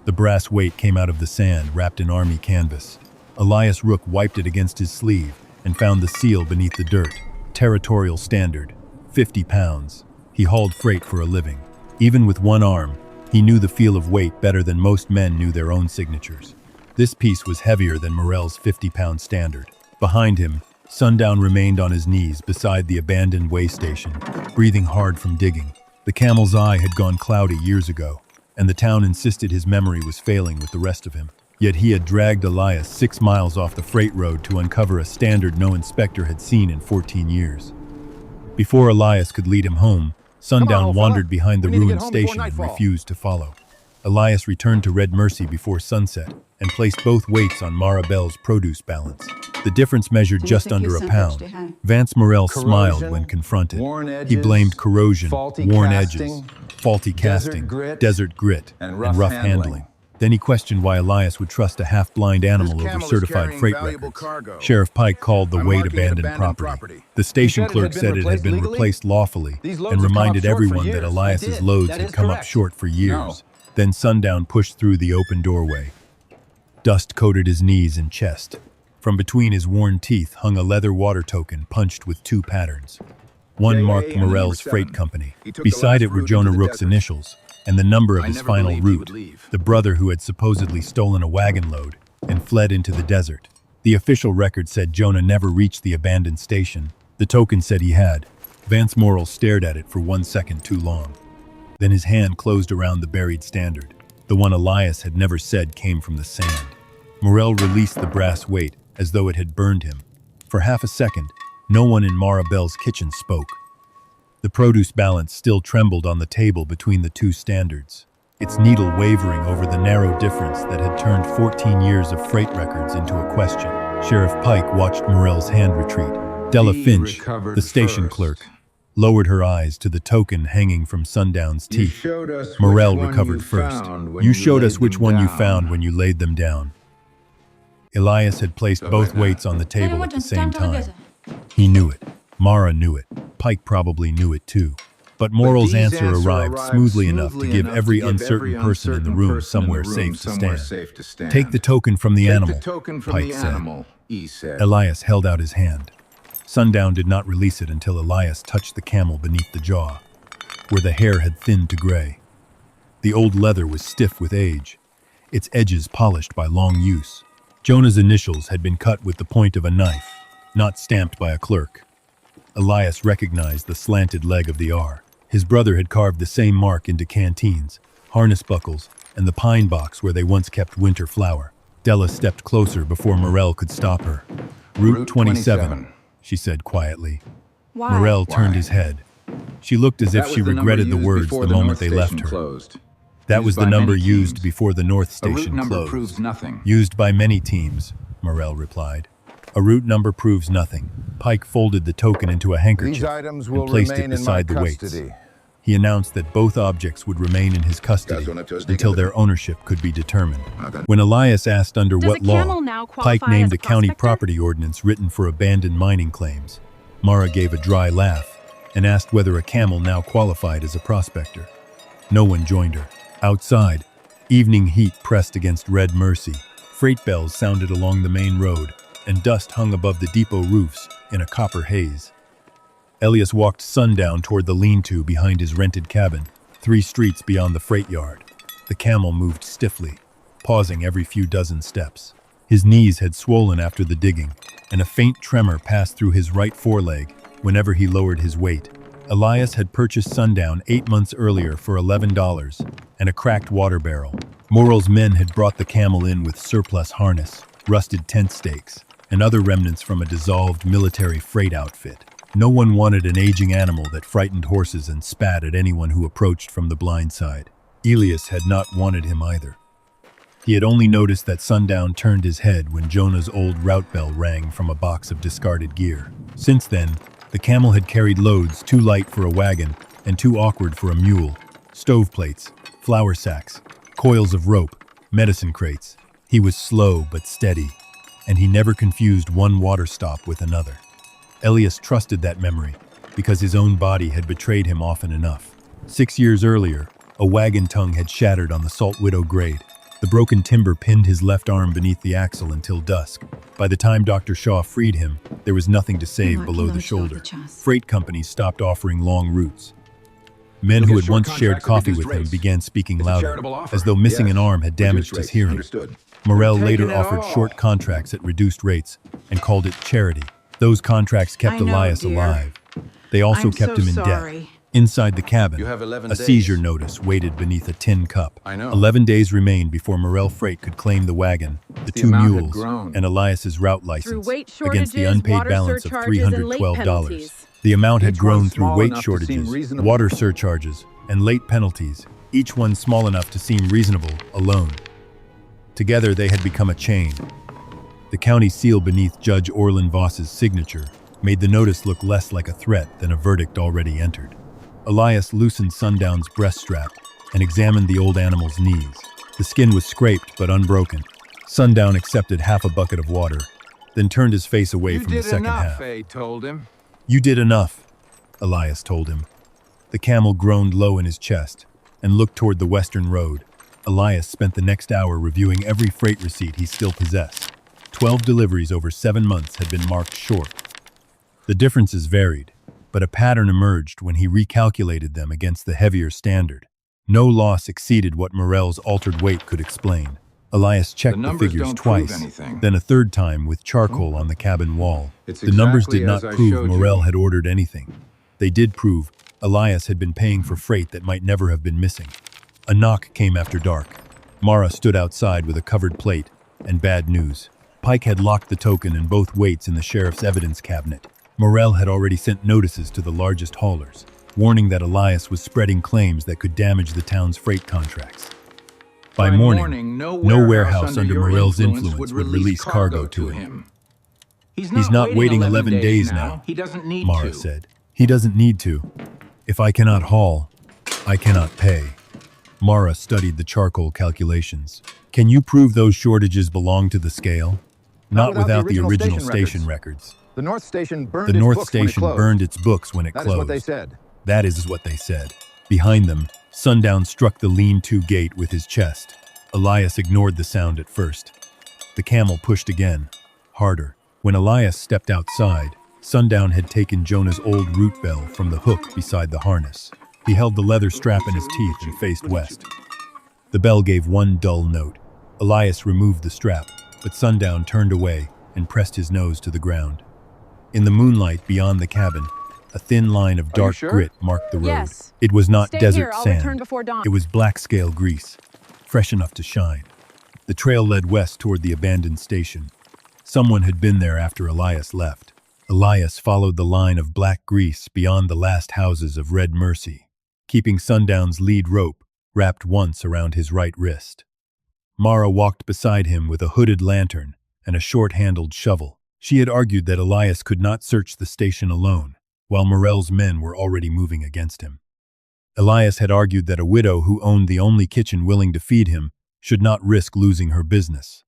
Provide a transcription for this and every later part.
The brass weight came out of the sand, wrapped in army canvas. Elias Rook wiped it against his sleeve and found the seal beneath the dirt. Territorial standard, 50 pounds. He hauled freight for a living. Even with one arm, he knew the feel of weight better than most men knew their own signatures. This piece was heavier than Morel's 50-pound standard. Behind him, Sundown remained on his knees beside the abandoned way station, breathing hard from digging. The Camel's eye had gone cloudy years ago, and the town insisted his memory was failing with the rest of him. Yet he had dragged Elias 6 miles off the freight road to uncover a standard no inspector had seen in 14 years. Before Elias could lead him home, Sundown wandered behind the ruined station and refused to follow. Elias returned to Red Mercy before sunset and placed both weights on Maribel's produce balance. The difference measured just under a pound. Vance Morel smiled when confronted. He blamed corrosion, worn edges, faulty casting, desert grit, and rough handling. Then he questioned why Elias would trust a half-blind animal over certified freight records. Sheriff Pike called the weight abandoned property. The station clerk said it had been replaced lawfully and reminded everyone that Elias's loads had come up short for years. Then Sundown pushed through the open doorway. Dust coated his knees and chest. From between his worn teeth hung a leather water token punched with 2 patterns. One marked Morel's freight company. Beside it were Jonah Rook's initials and the number of his final route, the brother who had supposedly stolen a wagon load and fled into the desert. The official record said Jonah never reached the abandoned station. The token said he had. Vance Morel stared at it for 1 second too long. Then his hand closed around the buried standard. The one Elias had never said came from the sand. Morel released the brass weight as though it had burned him. For half a second, no one in Maribel's kitchen spoke. The produce balance still trembled on the table between the 2 standards, its needle wavering over the narrow difference that had turned 14 years of freight records into a question. Sheriff Pike watched Morel's hand retreat. Della Finch, the station clerk, lowered her eyes to the token hanging from Sundown's teeth. Morel recovered first. You showed us which one you found when you laid them down. Elias had placed both weights on the table at the same time. He knew it. Mara knew it. Pike probably knew it too. But Morel's answer arrived smoothly enough to give every uncertain person in the room somewhere safe to stand. Take the token from the animal, Pike said. Elias held out his hand. Sundown did not release it until Elias touched the camel beneath the jaw, where the hair had thinned to gray. The old leather was stiff with age, its edges polished by long use. Jonah's initials had been cut with the point of a knife, not stamped by a clerk. Elias recognized the slanted leg of the R. His brother had carved the same mark into canteens, harness buckles, and the pine box where they once kept winter flour. Della stepped closer before Morel could stop her. Route 27, she said quietly. Why? Morel turned his head. She looked as if she regretted the words the moment they left her. That was the number used before the North Station closed. Used by many teams, Morel replied. A route number proves nothing. Pike folded the token into a handkerchief and placed it beside the weights. He announced that both objects would remain in his custody until their ownership could be determined. When Elias asked under what law, Pike named a county property ordinance written for abandoned mining claims. Mara gave a dry laugh and asked whether a camel now qualified as a prospector. No one joined her. Outside, evening heat pressed against Red Mercy. Freight bells sounded along the main road, and dust hung above the depot roofs in a copper haze. Elias walked Sundown toward the lean-to behind his rented cabin, 3 streets beyond the freight yard. The camel moved stiffly, pausing every few dozen steps. His knees had swollen after the digging, and a faint tremor passed through his right foreleg whenever he lowered his weight. Elias had purchased Sundown 8 months earlier for $11 and a cracked water barrel. Morel's men had brought the camel in with surplus harness, rusted tent stakes, and other remnants from a dissolved military freight outfit. No one wanted an aging animal that frightened horses and spat at anyone who approached from the blind side. Elias had not wanted him either. He had only noticed that Sundown turned his head when Jonah's old route bell rang from a box of discarded gear. Since then, the camel had carried loads too light for a wagon and too awkward for a mule. Stoveplates, flour sacks, coils of rope, medicine crates. He was slow but steady, and he never confused one water stop with another. Elias trusted that memory because his own body had betrayed him often enough. 6 years earlier, a wagon tongue had shattered on the Salt Widow grade. The broken timber pinned his left arm beneath the axle until dusk. By the time Dr. Shaw freed him, there was nothing to save below the shoulder. Freight companies stopped offering long routes. Men who had once shared coffee with him began speaking louder, as though missing an arm had damaged his hearing. Morel later offered short contracts at reduced rates and called it charity. Those contracts kept Elias alive. They also kept him in debt. Inside the cabin, a seizure notice waited beneath a tin cup. 11 days remained before Morel Freight could claim the wagon, the two mules, and Elias's route license against the unpaid balance of $312. The amount had grown through weight shortages, water surcharges, and late penalties, each one small enough to seem reasonable alone. Together they had become a chain. The county seal beneath Judge Orlin Voss's signature made the notice look less like a threat than a verdict already entered. Elias loosened Sundown's breast strap and examined the old animal's knees. The skin was scraped but unbroken. Sundown accepted half a bucket of water, then turned his face away from the second half. Faye told him. "You did enough," Elias told him. The camel groaned low in his chest and looked toward the western road. Elias spent the next hour reviewing every freight receipt he still possessed. 12 deliveries over 7 months had been marked short. The differences varied, but a pattern emerged when he recalculated them against the heavier standard. No loss exceeded what Morel's altered weight could explain. Elias checked the figures twice, then a third time with charcoal on the cabin wall. The numbers did not prove Morel had ordered anything. They did prove Elias had been paying for freight that might never have been missing. A knock came after dark. Mara stood outside with a covered plate and bad news. Pike had locked the token and both weights in the sheriff's evidence cabinet. Morel had already sent notices to the largest haulers, warning that Elias was spreading claims that could damage the town's freight contracts. By morning, no warehouse under Morel's influence would release cargo to him. He's not waiting 11 days now, He doesn't need Mara to. said. He doesn't need to. If I cannot haul, I cannot pay. Mara studied the charcoal calculations. Can you prove those shortages belong to the scale? Not without the original station records. The North Station burned The its North books when it Station closed. burned its books when it That is closed. what they said. That is what they said. Behind them, Sundown struck the lean-to gate with his chest. Elias ignored the sound at first. The camel pushed again, harder. When Elias stepped outside, Sundown had taken Jonah's old root bell from the hook beside the harness. He held the leather strap in his teeth and faced west. The bell gave one dull note. Elias removed the strap, but Sundown turned away and pressed his nose to the ground. In the moonlight beyond the cabin, a thin line of dark grit marked the road. Yes. It was not Stay desert here, I'll return sand. before dawn. It was black scale grease, fresh enough to shine. The trail led west toward the abandoned station. Someone had been there after Elias left. Elias followed the line of black grease beyond the last houses of Red Mercy, keeping Sundown's lead rope wrapped once around his right wrist. Mara walked beside him with a hooded lantern and a short-handled shovel. She had argued that Elias could not search the station alone, while Morel's men were already moving against him. Elias had argued that a widow who owned the only kitchen willing to feed him should not risk losing her business.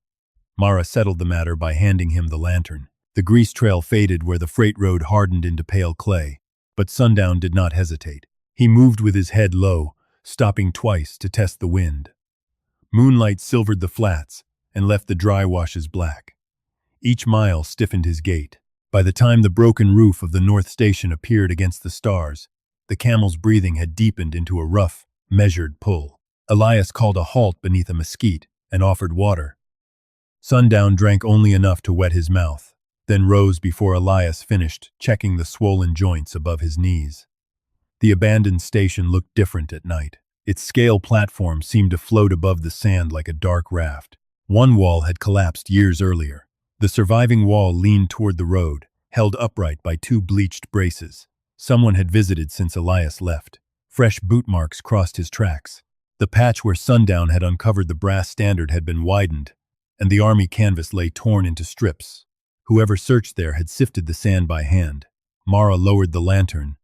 Mara settled the matter by handing him the lantern. The grease trail faded where the freight road hardened into pale clay, but Sundown did not hesitate. He moved with his head low, stopping twice to test the wind. Moonlight silvered the flats and left the dry washes black. Each mile stiffened his gait. By the time the broken roof of the North Station appeared against the stars, the camel's breathing had deepened into a rough, measured pull. Elias called a halt beneath a mesquite and offered water. Sundown drank only enough to wet his mouth, then rose before Elias finished checking the swollen joints above his knees. The abandoned station looked different at night. Its scale platform seemed to float above the sand like a dark raft. One wall had collapsed years earlier. The surviving wall leaned toward the road, held upright by two bleached braces. Someone had visited since Elias left. Fresh boot marks crossed his tracks. The patch where Sundown had uncovered the brass standard had been widened, and the army canvas lay torn into strips. Whoever searched there had sifted the sand by hand. Mara lowered the lantern.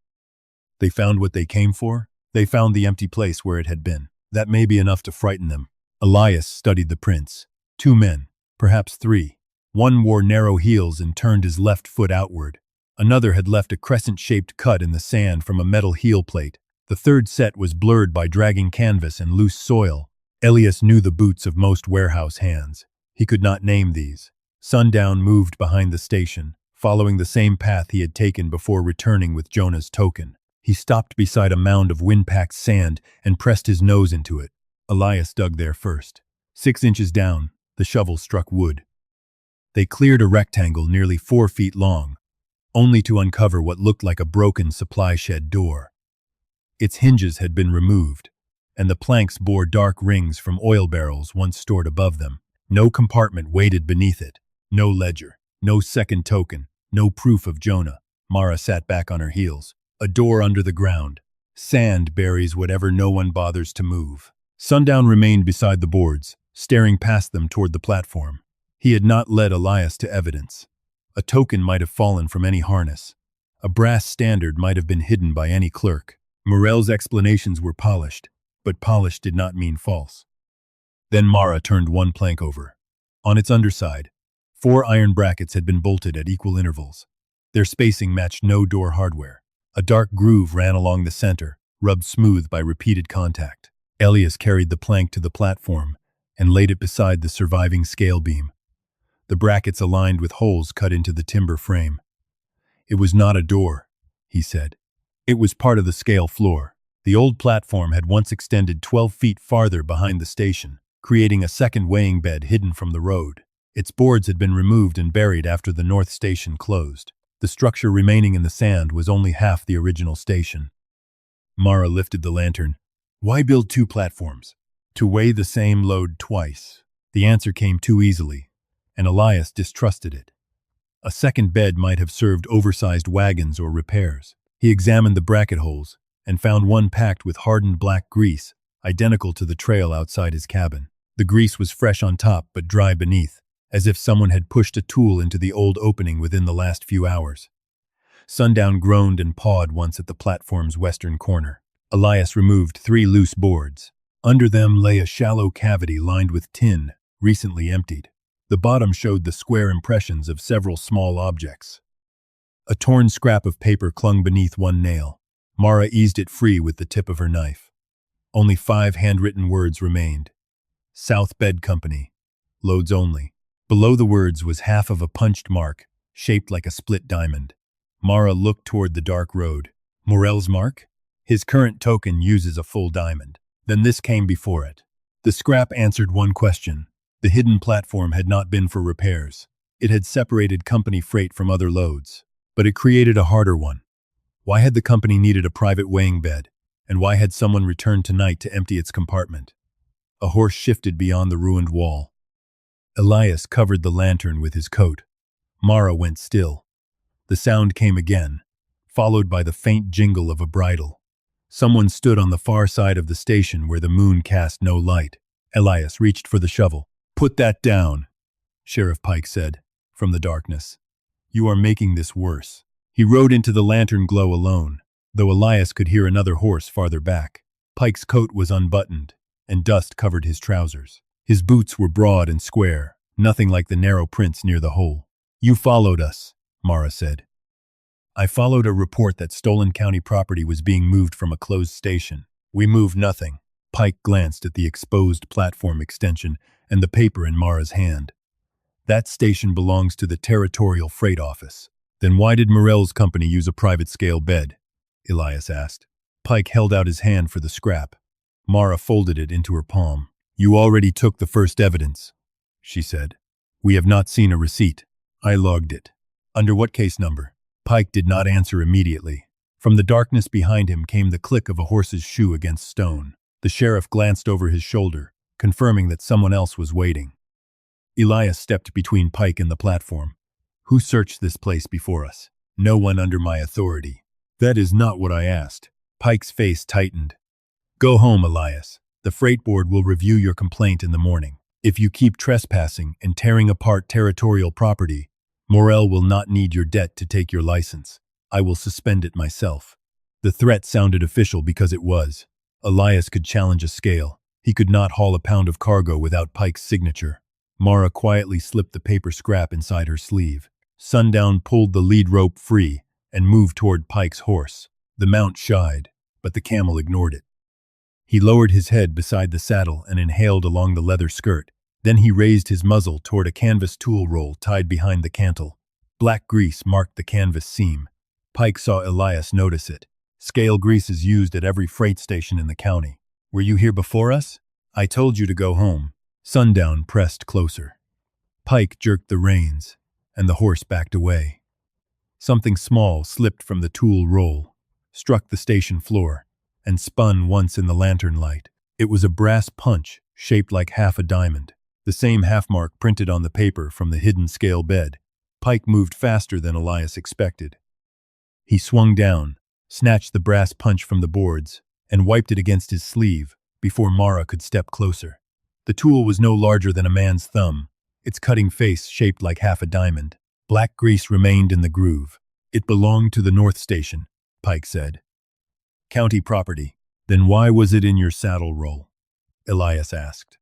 They found what they came for? They found the empty place where it had been. That may be enough to frighten them. Elias studied the prints. 2 men, perhaps 3. One wore narrow heels and turned his left foot outward. Another had left a crescent-shaped cut in the sand from a metal heel plate. The third set was blurred by dragging canvas and loose soil. Elias knew the boots of most warehouse hands. He could not name these. Sundown moved behind the station, following the same path he had taken before returning with Jonah's token. He stopped beside a mound of wind-packed sand and pressed his nose into it. Elias dug there first. 6 inches down, the shovel struck wood. They cleared a rectangle nearly 4 feet long, only to uncover what looked like a broken supply shed door. Its hinges had been removed, and the planks bore dark rings from oil barrels once stored above them. No compartment waited beneath it. No ledger, no second token, no proof of Jonah. Mara sat back on her heels. A door under the ground. Sand buries whatever no one bothers to move. Sundown remained beside the boards, staring past them toward the platform. He had not led Elias to evidence. A token might have fallen from any harness. A brass standard might have been hidden by any clerk. Morel's explanations were polished, but polished did not mean false. Then Mara turned one plank over. On its underside, 4 iron brackets had been bolted at equal intervals. Their spacing matched no door hardware. A dark groove ran along the center, rubbed smooth by repeated contact. Elias carried the plank to the platform and laid it beside the surviving scale beam. The brackets aligned with holes cut into the timber frame. It was not a door, he said. It was part of the scale floor. The old platform had once extended 12 feet farther behind the station, creating a second weighing bed hidden from the road. Its boards had been removed and buried after the north station closed. The structure remaining in the sand was only half the original station. Mara lifted the lantern. Why build 2 platforms? To weigh the same load twice. The answer came too easily, and Elias distrusted it. A second bed might have served oversized wagons or repairs. He examined the bracket holes and found one packed with hardened black grease, identical to the trail outside his cabin. The grease was fresh on top but dry beneath, as if someone had pushed a tool into the old opening within the last few hours. Sundown groaned and pawed once at the platform's western corner. Elias removed 3 loose boards. Under them lay a shallow cavity lined with tin, recently emptied. The bottom showed the square impressions of several small objects. A torn scrap of paper clung beneath one nail. Mara eased it free with the tip of her knife. Only 5 handwritten words remained. South Bed Company. Loads only. Below the words was half of a punched mark, shaped like a split diamond. Mara looked toward the dark road. Morel's mark? His current token uses a full diamond. Then this came before it. The scrap answered one question. The hidden platform had not been for repairs. It had separated company freight from other loads. But it created a harder one. Why had the company needed a private weighing bed? And why had someone returned tonight to empty its compartment? A horse shifted beyond the ruined wall. Elias covered the lantern with his coat. Mara went still. The sound came again, followed by the faint jingle of a bridle. Someone stood on the far side of the station where the moon cast no light. Elias reached for the shovel. "Put that down," Sheriff Pike said, from the darkness. "You are making this worse." He rode into the lantern glow alone, though Elias could hear another horse farther back. Pike's coat was unbuttoned, and dust covered his trousers. His boots were broad and square, nothing like the narrow prints near the hole. "You followed us," Mara said. "I followed a report that stolen county property was being moved from a closed station. We moved nothing." Pike glanced at the exposed platform extension and the paper in Mara's hand. "That station belongs to the Territorial Freight Office." "Then why did Morel's company use a private scale bed?" Elias asked. Pike held out his hand for the scrap. Mara folded it into her palm. "You already took the first evidence," she said. "We have not seen a receipt." "I logged it." "Under what case number?" Pike did not answer immediately. From the darkness behind him came the click of a horse's shoe against stone. The sheriff glanced over his shoulder, confirming that someone else was waiting. Elias stepped between Pike and the platform. "Who searched this place before us?" "No one under my authority." "That is not what I asked." Pike's face tightened. "Go home, Elias. The freight board will review your complaint in the morning. If you keep trespassing and tearing apart territorial property, Morel will not need your debt to take your license. I will suspend it myself." The threat sounded official because it was. Elias could challenge a scale. He could not haul a pound of cargo without Pike's signature. Mara quietly slipped the paper scrap inside her sleeve. Sundown pulled the lead rope free and moved toward Pike's horse. The mount shied, but the camel ignored it. He lowered his head beside the saddle and inhaled along the leather skirt. Then he raised his muzzle toward a canvas tool roll tied behind the cantle. Black grease marked the canvas seam. Pike saw Elias notice it. Scale grease is used at every freight station in the county. Were you here before us? I told you to go home. Sundown pressed closer. Pike jerked the reins, and the horse backed away. Something small slipped from the tool roll, struck the station floor, and spun once in the lantern light. It was a brass punch shaped like half a diamond, the same half mark printed on the paper from the hidden scale bed. Pike moved faster than Elias expected. He swung down, snatched the brass punch from the boards, and wiped it against his sleeve before Mara could step closer. The tool was no larger than a man's thumb, its cutting face shaped like half a diamond. Black grease remained in the groove. It belonged to the North Station, Pike said. County property. Then why was it in your saddle roll? Elias asked.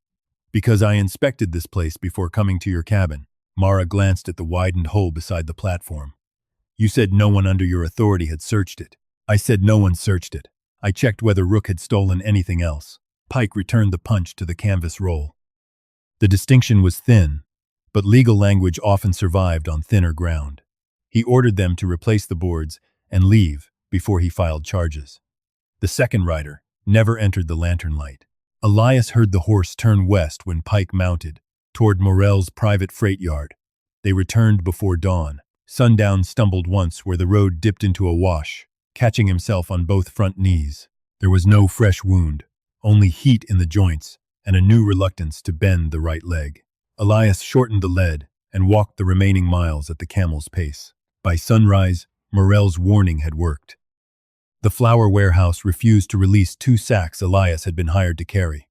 Because I inspected this place before coming to your cabin. Mara glanced at the widened hole beside the platform. You said no one under your authority had searched it. I said no one searched it. I checked whether Rook had stolen anything else. Pike returned the punch to the canvas roll. The distinction was thin, but legal language often survived on thinner ground. He ordered them to replace the boards and leave before he filed charges. The second rider never entered the lantern light. Elias heard the horse turn west when Pike mounted, toward Morel's private freight yard. They returned before dawn. Sundown stumbled once where the road dipped into a wash, catching himself on both front knees. There was no fresh wound, only heat in the joints and a new reluctance to bend the right leg. Elias shortened the lead and walked the remaining miles at the camel's pace. By sunrise, Morel's warning had worked. The flour warehouse refused to release 2 sacks Elias had been hired to carry.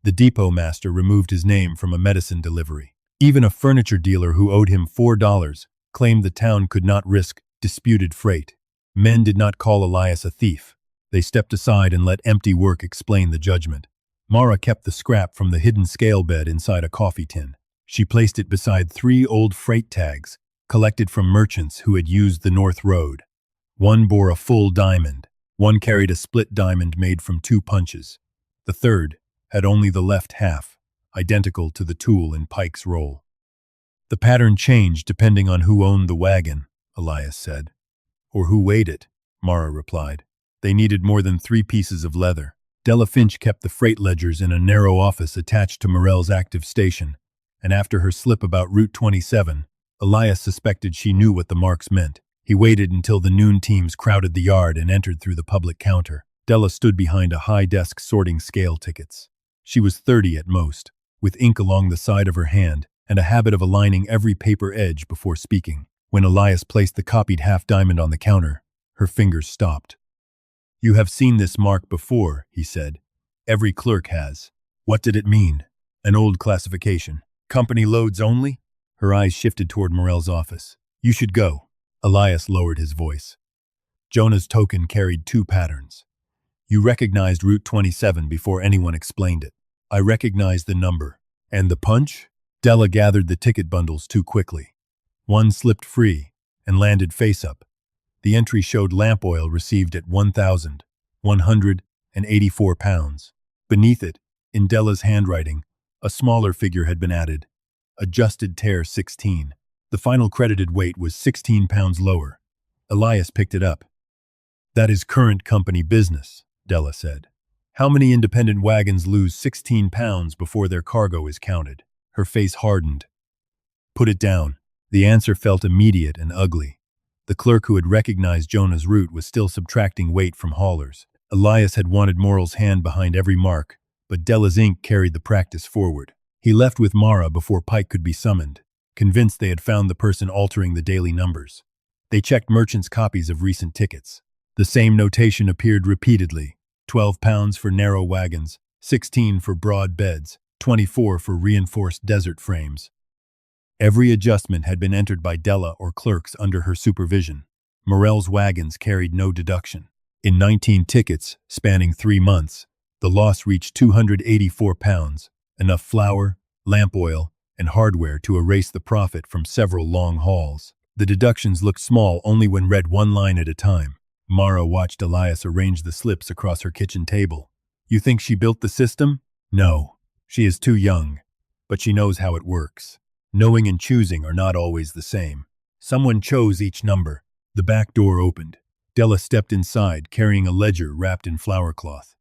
The depot master removed his name from a medicine delivery. Even a furniture dealer who owed him $4 claimed the town could not risk disputed freight. Men did not call Elias a thief. They stepped aside and let empty work explain the judgment. Mara kept the scrap from the hidden scale bed inside a coffee tin. She placed it beside 3 old freight tags, collected from merchants who had used the North Road. One bore a full diamond. One carried a split diamond made from 2 punches. The third had only the left half, identical to the tool in Pike's roll. The pattern changed depending on who owned the wagon, Elias said. Or who weighed it, Mara replied. They needed more than 3 pieces of leather. Della Finch kept the freight ledgers in a narrow office attached to Morel's active station, and after her slip about Route 27, Elias suspected she knew what the marks meant. He waited until the noon teams crowded the yard and entered through the public counter. Della stood behind a high desk sorting scale tickets. She was 30 at most, with ink along the side of her hand and a habit of aligning every paper edge before speaking. When Elias placed the copied half diamond on the counter, her fingers stopped. You have seen this mark before, he said. Every clerk has. What did it mean? An old classification. Company loads only? Her eyes shifted toward Morel's office. You should go. Elias lowered his voice. Jonah's token carried 2 patterns. You recognized Route 27 before anyone explained it. I recognized the number. And the punch? Della gathered the ticket bundles too quickly. One slipped free and landed face up. The entry showed lamp oil received at 1,184 pounds. Beneath it, in Della's handwriting, a smaller figure had been added. Adjusted tare 16. The final credited weight was 16 pounds lower. Elias picked it up. That is current company business, Della said. How many independent wagons lose 16 pounds before their cargo is counted? Her face hardened. Put it down. The answer felt immediate and ugly. The clerk who had recognized Jonah's route was still subtracting weight from haulers. Elias had wanted Morel's hand behind every mark, but Della's ink carried the practice forward. He left with Mara before Pike could be summoned, convinced they had found the person altering the daily numbers. They checked merchants' copies of recent tickets. The same notation appeared repeatedly. 12 pounds for narrow wagons, 16 for broad beds, 24 for reinforced desert frames. Every adjustment had been entered by Della or clerks under her supervision. Morel's wagons carried no deduction. In 19 tickets, spanning 3 months, the loss reached 284 pounds, enough flour, lamp oil, and hardware to erase the profit from several long hauls. The deductions looked small only when read one line at a time. Mara watched Elias arrange the slips across her kitchen table. You think she built the system? No. She is too young. But she knows how it works. Knowing and choosing are not always the same. Someone chose each number. The back door opened. Della stepped inside, carrying a ledger wrapped in flour cloth.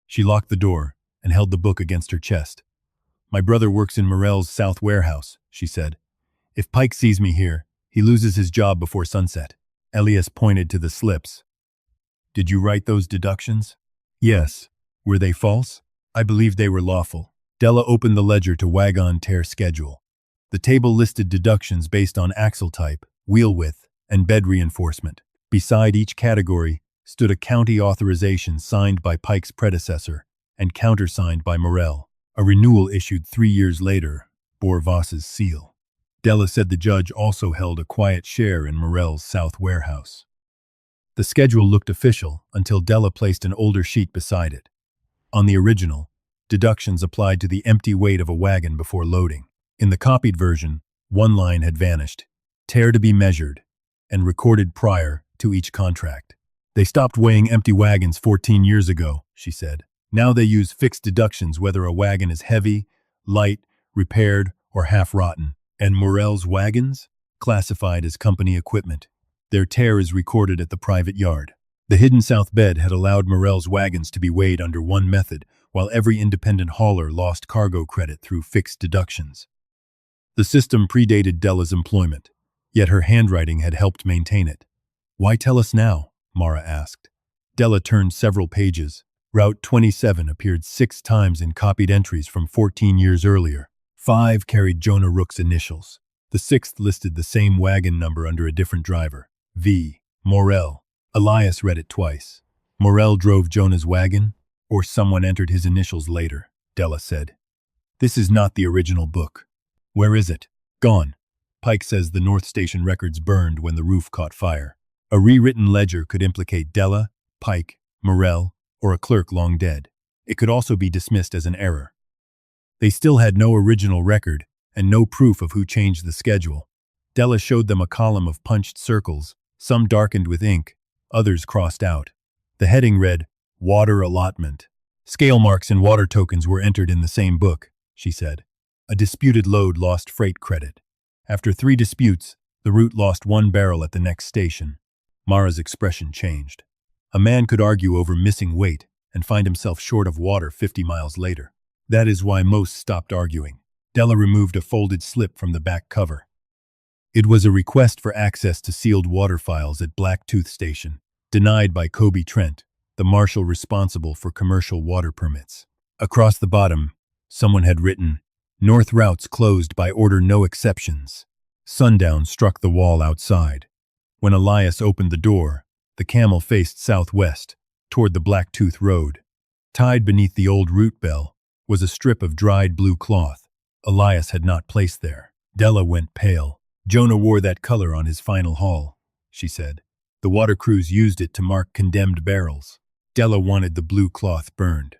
She locked the door and held the book against her chest. My brother works in Morell's South warehouse, she said. If Pike sees me here, he loses his job before sunset. Elias pointed to the slips. Did you write those deductions? Yes. Were they false? I believe they were lawful. Della opened the ledger to wagon tear schedule. The table listed deductions based on axle type, wheel width, and bed reinforcement. Beside each category stood a county authorization signed by Pike's predecessor and countersigned by Morell. A renewal issued 3 years later bore Voss's seal. Della said the judge also held a quiet share in Morell's South warehouse. The schedule looked official until Della placed an older sheet beside it. On the original, deductions applied to the empty weight of a wagon before loading. In the copied version, one line had vanished, tear to be measured, and recorded prior to each contract. They stopped weighing empty wagons 14 years ago, she said. Now they use fixed deductions whether a wagon is heavy, light, repaired, or half-rotten. And Morell's wagons? Classified as company equipment. Their tear is recorded at the private yard. The hidden south bed had allowed Morell's wagons to be weighed under one method, while every independent hauler lost cargo credit through fixed deductions. The system predated Della's employment, yet her handwriting had helped maintain it. Why tell us now? Mara asked. Della turned several pages. Route 27 appeared 6 times in copied entries from 14 years earlier. 5 carried Jonah Rook's initials. The 6th listed the same wagon number under a different driver. V. Morell. Elias read it twice. Morell drove Jonah's wagon, or someone entered his initials later, Della said. This is not the original book. Where is it? Gone. Pike says the North Station records burned when the roof caught fire. A rewritten ledger could implicate Della, Pike, Morell, or a clerk long dead. It could also be dismissed as an error. They still had no original record and no proof of who changed the schedule. Della showed them a column of punched circles, some darkened with ink, others crossed out. The heading read, Water Allotment. Scale marks and water tokens were entered in the same book, she said. A disputed load lost freight credit. After 3 disputes, the route lost 1 barrel at the next station. Mara's expression changed. A man could argue over missing weight and find himself short of water 50 miles later. That is why most stopped arguing. Della removed a folded slip from the back cover. It was a request for access to sealed water files at Blacktooth Station, denied by Kobe Trent, the marshal responsible for commercial water permits. Across the bottom, someone had written, North routes closed by order no exceptions. Sundown struck the wall outside. When Elias opened the door, the Camel faced southwest, toward the Blacktooth Road. Tied beneath the old route bell was a strip of dried blue cloth Elias had not placed there. Della went pale. Jonah wore that color on his final haul, she said. The water crews used it to mark condemned barrels. Della wanted the blue cloth burned.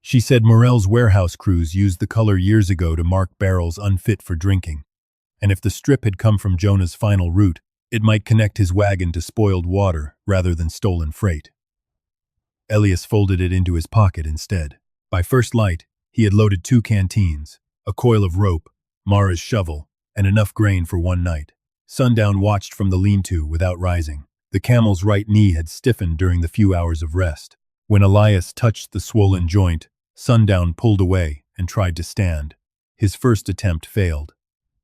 She said Morell's warehouse crews used the color years ago to mark barrels unfit for drinking, and if the strip had come from Jonah's final route, it might connect his wagon to spoiled water rather than stolen freight. Elias folded it into his pocket instead. By first light, he had loaded 2 canteens, a coil of rope, Mara's shovel, and enough grain for one night. Sundown watched from the lean-to without rising. The Camel's right knee had stiffened during the few hours of rest. When Elias touched the swollen joint, Sundown pulled away and tried to stand. His first attempt failed.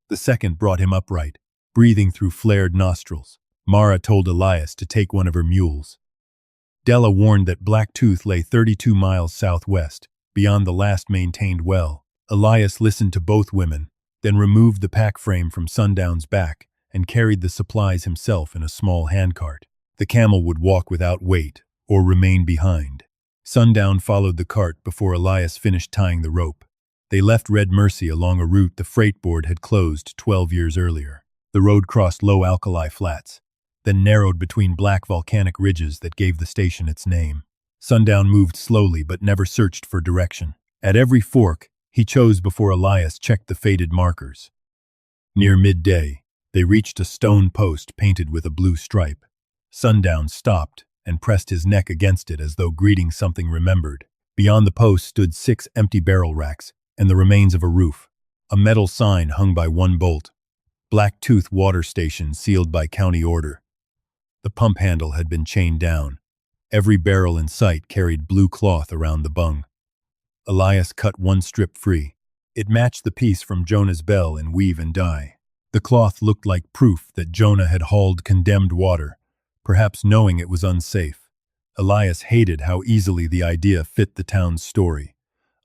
The second brought him upright, breathing through flared nostrils. Mara told Elias to take one of her mules. Della warned that Blacktooth lay 32 miles southwest, beyond the last maintained well. Elias listened to both women, then removed the pack frame from Sundown's back and carried the supplies himself in a small handcart. The Camel would walk without weight or remain behind. Sundown followed the cart before Elias finished tying the rope. They left Red Mercy along a route the freight board had closed 12 years earlier. The road crossed low alkali flats, then narrowed between black volcanic ridges that gave the station its name. Sundown moved slowly but never searched for direction. At every fork, he chose before Elias checked the faded markers. Near midday, they reached a stone post painted with a blue stripe. Sundown stopped and pressed his neck against it as though greeting something remembered. Beyond the post stood 6 empty barrel racks and the remains of a roof. A metal sign hung by one bolt. Black Tooth Water Station sealed by county order. The pump handle had been chained down. Every barrel in sight carried blue cloth around the bung. Elias cut one strip free. It matched the piece from Jonah's bell in weave and dye. The cloth looked like proof that Jonah had hauled condemned water, perhaps knowing it was unsafe. Elias hated how easily the idea fit the town's story.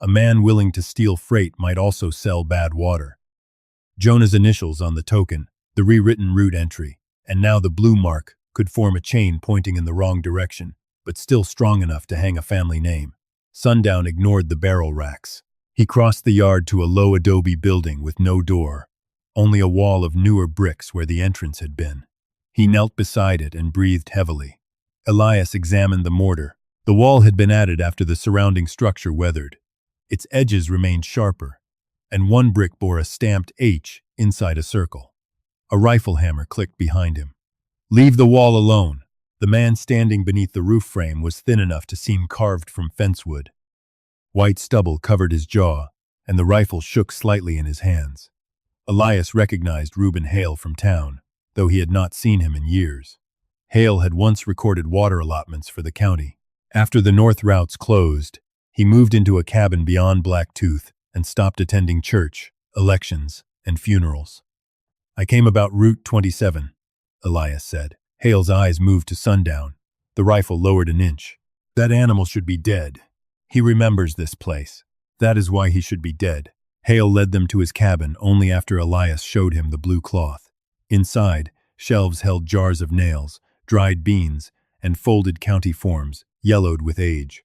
A man willing to steal freight might also sell bad water. Jonah's initials on the token, the rewritten route entry, and now the blue mark could form a chain pointing in the wrong direction, but still strong enough to hang a family name. Sundown ignored the barrel racks. He crossed the yard to a low adobe building with no door, only a wall of newer bricks where the entrance had been. He knelt beside it and breathed heavily. Elias examined the mortar. The wall had been added after the surrounding structure weathered. Its edges remained sharper, and one brick bore a stamped H inside a circle. A rifle hammer clicked behind him. "Leave the wall alone." The man standing beneath the roof frame was thin enough to seem carved from fencewood. White stubble covered his jaw, and the rifle shook slightly in his hands. Elias recognized Reuben Hale from town, though he had not seen him in years. Hale had once recorded water allotments for the county. After the north routes closed, he moved into a cabin beyond Black Tooth and stopped attending church, elections, and funerals. "I came about Route 27, Elias said. Hale's eyes moved to Sundown. The rifle lowered an inch. "That animal should be dead. He remembers this place. That is why he should be dead." Hale led them to his cabin only after Elias showed him the blue cloth. Inside, shelves held jars of nails, dried beans, and folded county forms, yellowed with age.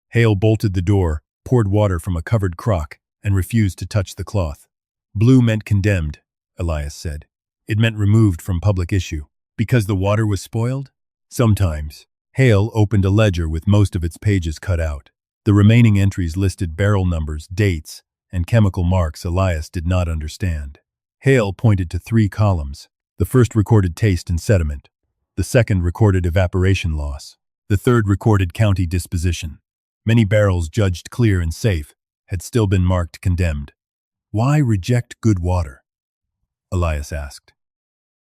Hale bolted the door, poured water from a covered crock, and refused to touch the cloth. "Blue meant condemned," Elias said. "It meant removed from public issue." "Because the water was spoiled?" "Sometimes." Hale opened a ledger with most of its pages cut out. The remaining entries listed barrel numbers, dates, and chemical marks Elias did not understand. Hale pointed to 3 columns. The first recorded taste and sediment. The second recorded evaporation loss. The third recorded county disposition. Many barrels judged clear and safe had still been marked condemned. "Why reject good water?" Elias asked.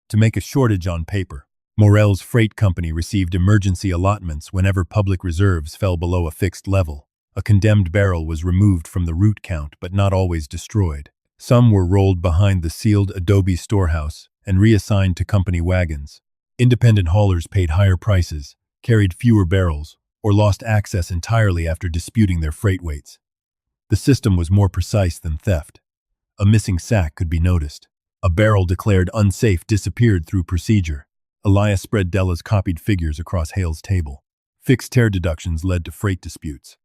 "To make a shortage on paper." Morel's freight company received emergency allotments whenever public reserves fell below a fixed level. A condemned barrel was removed from the route count but not always destroyed. Some were rolled behind the sealed adobe storehouse and reassigned to company wagons. Independent haulers paid higher prices, carried fewer barrels, or lost access entirely after disputing their freight weights. The system was more precise than theft. A missing sack could be noticed. A barrel declared unsafe disappeared through procedure. Elias spread Della's copied figures across Hale's table. Fixed tear deductions led to freight disputes.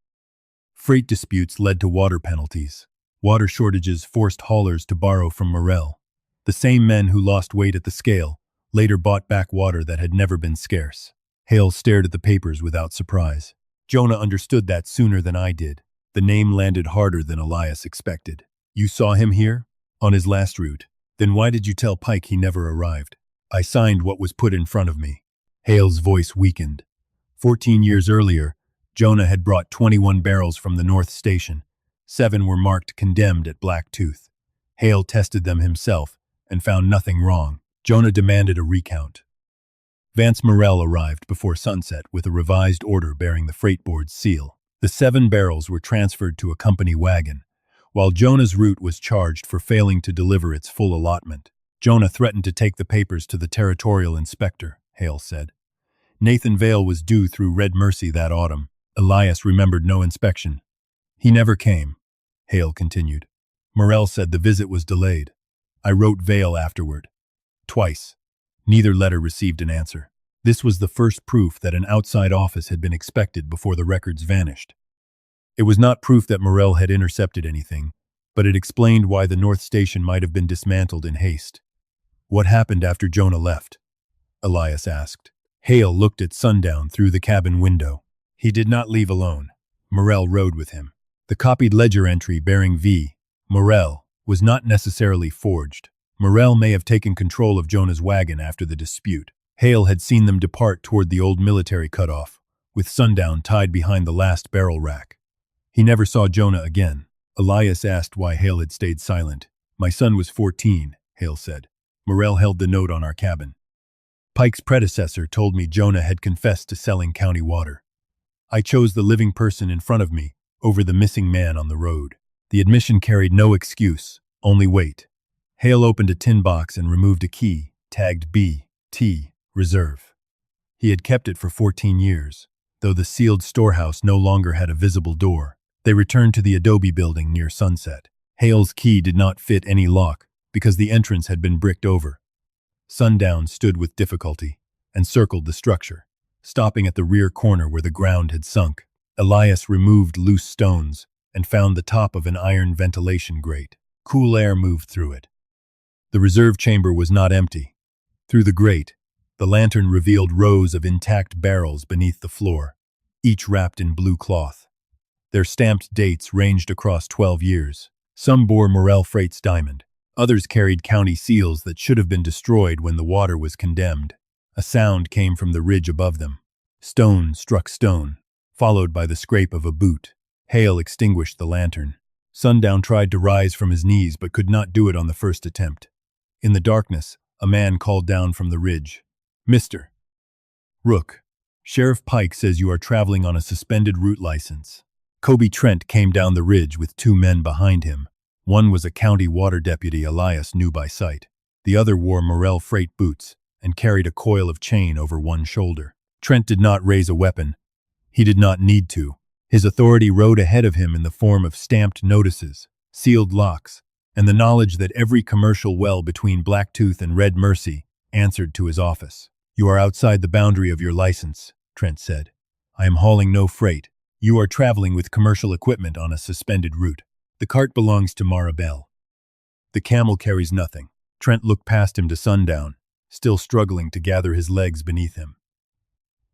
Freight disputes led to water penalties. Water shortages forced haulers to borrow from Morel. The same men who lost weight at the scale later bought back water that had never been scarce. Hale stared at the papers without surprise. "Jonah understood that sooner than I did." The name landed harder than Elias expected. "You saw him here? On his last route. Then why did you tell Pike he never arrived?" "I signed what was put in front of me." Hale's voice weakened. 14 years earlier, Jonah had brought 21 barrels from the North Station. 7 were marked condemned at Black Tooth. Hale tested them himself and found nothing wrong. Jonah demanded a recount. Vance Morel arrived before sunset with a revised order bearing the freight board's seal. The 7 barrels were transferred to a company wagon, while Jonah's route was charged for failing to deliver its full allotment. Jonah threatened to take the papers to the territorial inspector, Hale said. Nathan Vale was due through Red Mercy that autumn. Elias remembered no inspection. "He never came," Hale continued. "Morel said the visit was delayed. I wrote Vale afterward. Twice. Neither letter received an answer. This was the first proof that an outside office had been expected before the records vanished. It was not proof that Morel had intercepted anything, but it explained why the North Station might have been dismantled in haste. "What happened after Jonah left?" Elias asked. Hale looked at Sundown through the cabin window. "He did not leave alone. Morel rode with him." The copied ledger entry bearing V. Morel was not necessarily forged. Morel may have taken control of Jonah's wagon after the dispute. Hale had seen them depart toward the old military cutoff, with Sundown tied behind the last barrel rack. He never saw Jonah again. Elias asked why Hale had stayed silent. "My son was 14, Hale said. Morrell held the note on our cabin. Pike's predecessor told me Jonah had confessed to selling county water. I chose the living person in front of me over the missing man on the road. The admission carried no excuse, only weight." Hale opened a tin box and removed a key, tagged B.T. Reserve. He had kept it for 14 years, though the sealed storehouse no longer had a visible door. They returned to the adobe building near sunset. Hale's key did not fit any lock because the entrance had been bricked over. Sundown stood with difficulty and circled the structure, stopping at the rear corner where the ground had sunk. Elias removed loose stones and found the top of an iron ventilation grate. Cool air moved through it. The reserve chamber was not empty. Through the grate, the lantern revealed rows of intact barrels beneath the floor, each wrapped in blue cloth. Their stamped dates ranged across 12 years. Some bore Morrell Freight's diamond. Others carried county seals that should have been destroyed when the water was condemned. A sound came from the ridge above them. Stone struck stone, followed by the scrape of a boot. Hale extinguished the lantern. Sundown tried to rise from his knees but could not do it on the first attempt. In the darkness, a man called down from the ridge. "Mr. Rook, Sheriff Pike says you are traveling on a suspended route license." Kobe Trent came down the ridge with 2 men behind him. One was a county water deputy Elias knew by sight. The other wore Morrell Freight boots and carried a coil of chain over one shoulder. Trent did not raise a weapon. He did not need to. His authority rode ahead of him in the form of stamped notices, sealed locks, and the knowledge that every commercial well between Blacktooth and Red Mercy answered to his office. "You are outside the boundary of your license," Trent said. "I am hauling no freight. You are traveling with commercial equipment on a suspended route. The cart belongs to Maribel. The camel carries nothing." Trent looked past him to Sundown, still struggling to gather his legs beneath him.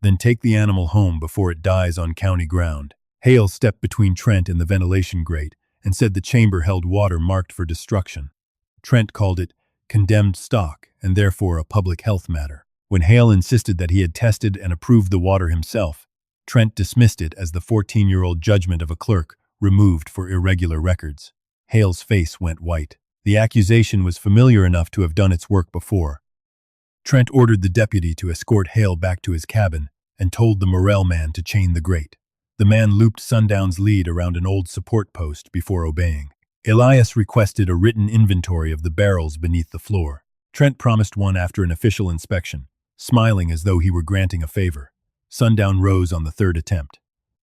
"Then take the animal home before it dies on county ground." Hale stepped between Trent and the ventilation grate and said the chamber held water marked for destruction. Trent called it condemned stock and therefore a public health matter. When Hale insisted that he had tested and approved the water himself, Trent dismissed it as the 14-year-old judgment of a clerk removed for irregular records. Hale's face went white. The accusation was familiar enough to have done its work before. Trent ordered the deputy to escort Hale back to his cabin and told the Morrell man to chain the grate. The man looped Sundown's lead around an old support post before obeying. Elias requested a written inventory of the barrels beneath the floor. Trent promised one after an official inspection, smiling as though he were granting a favor. Sundown rose on the 3rd attempt.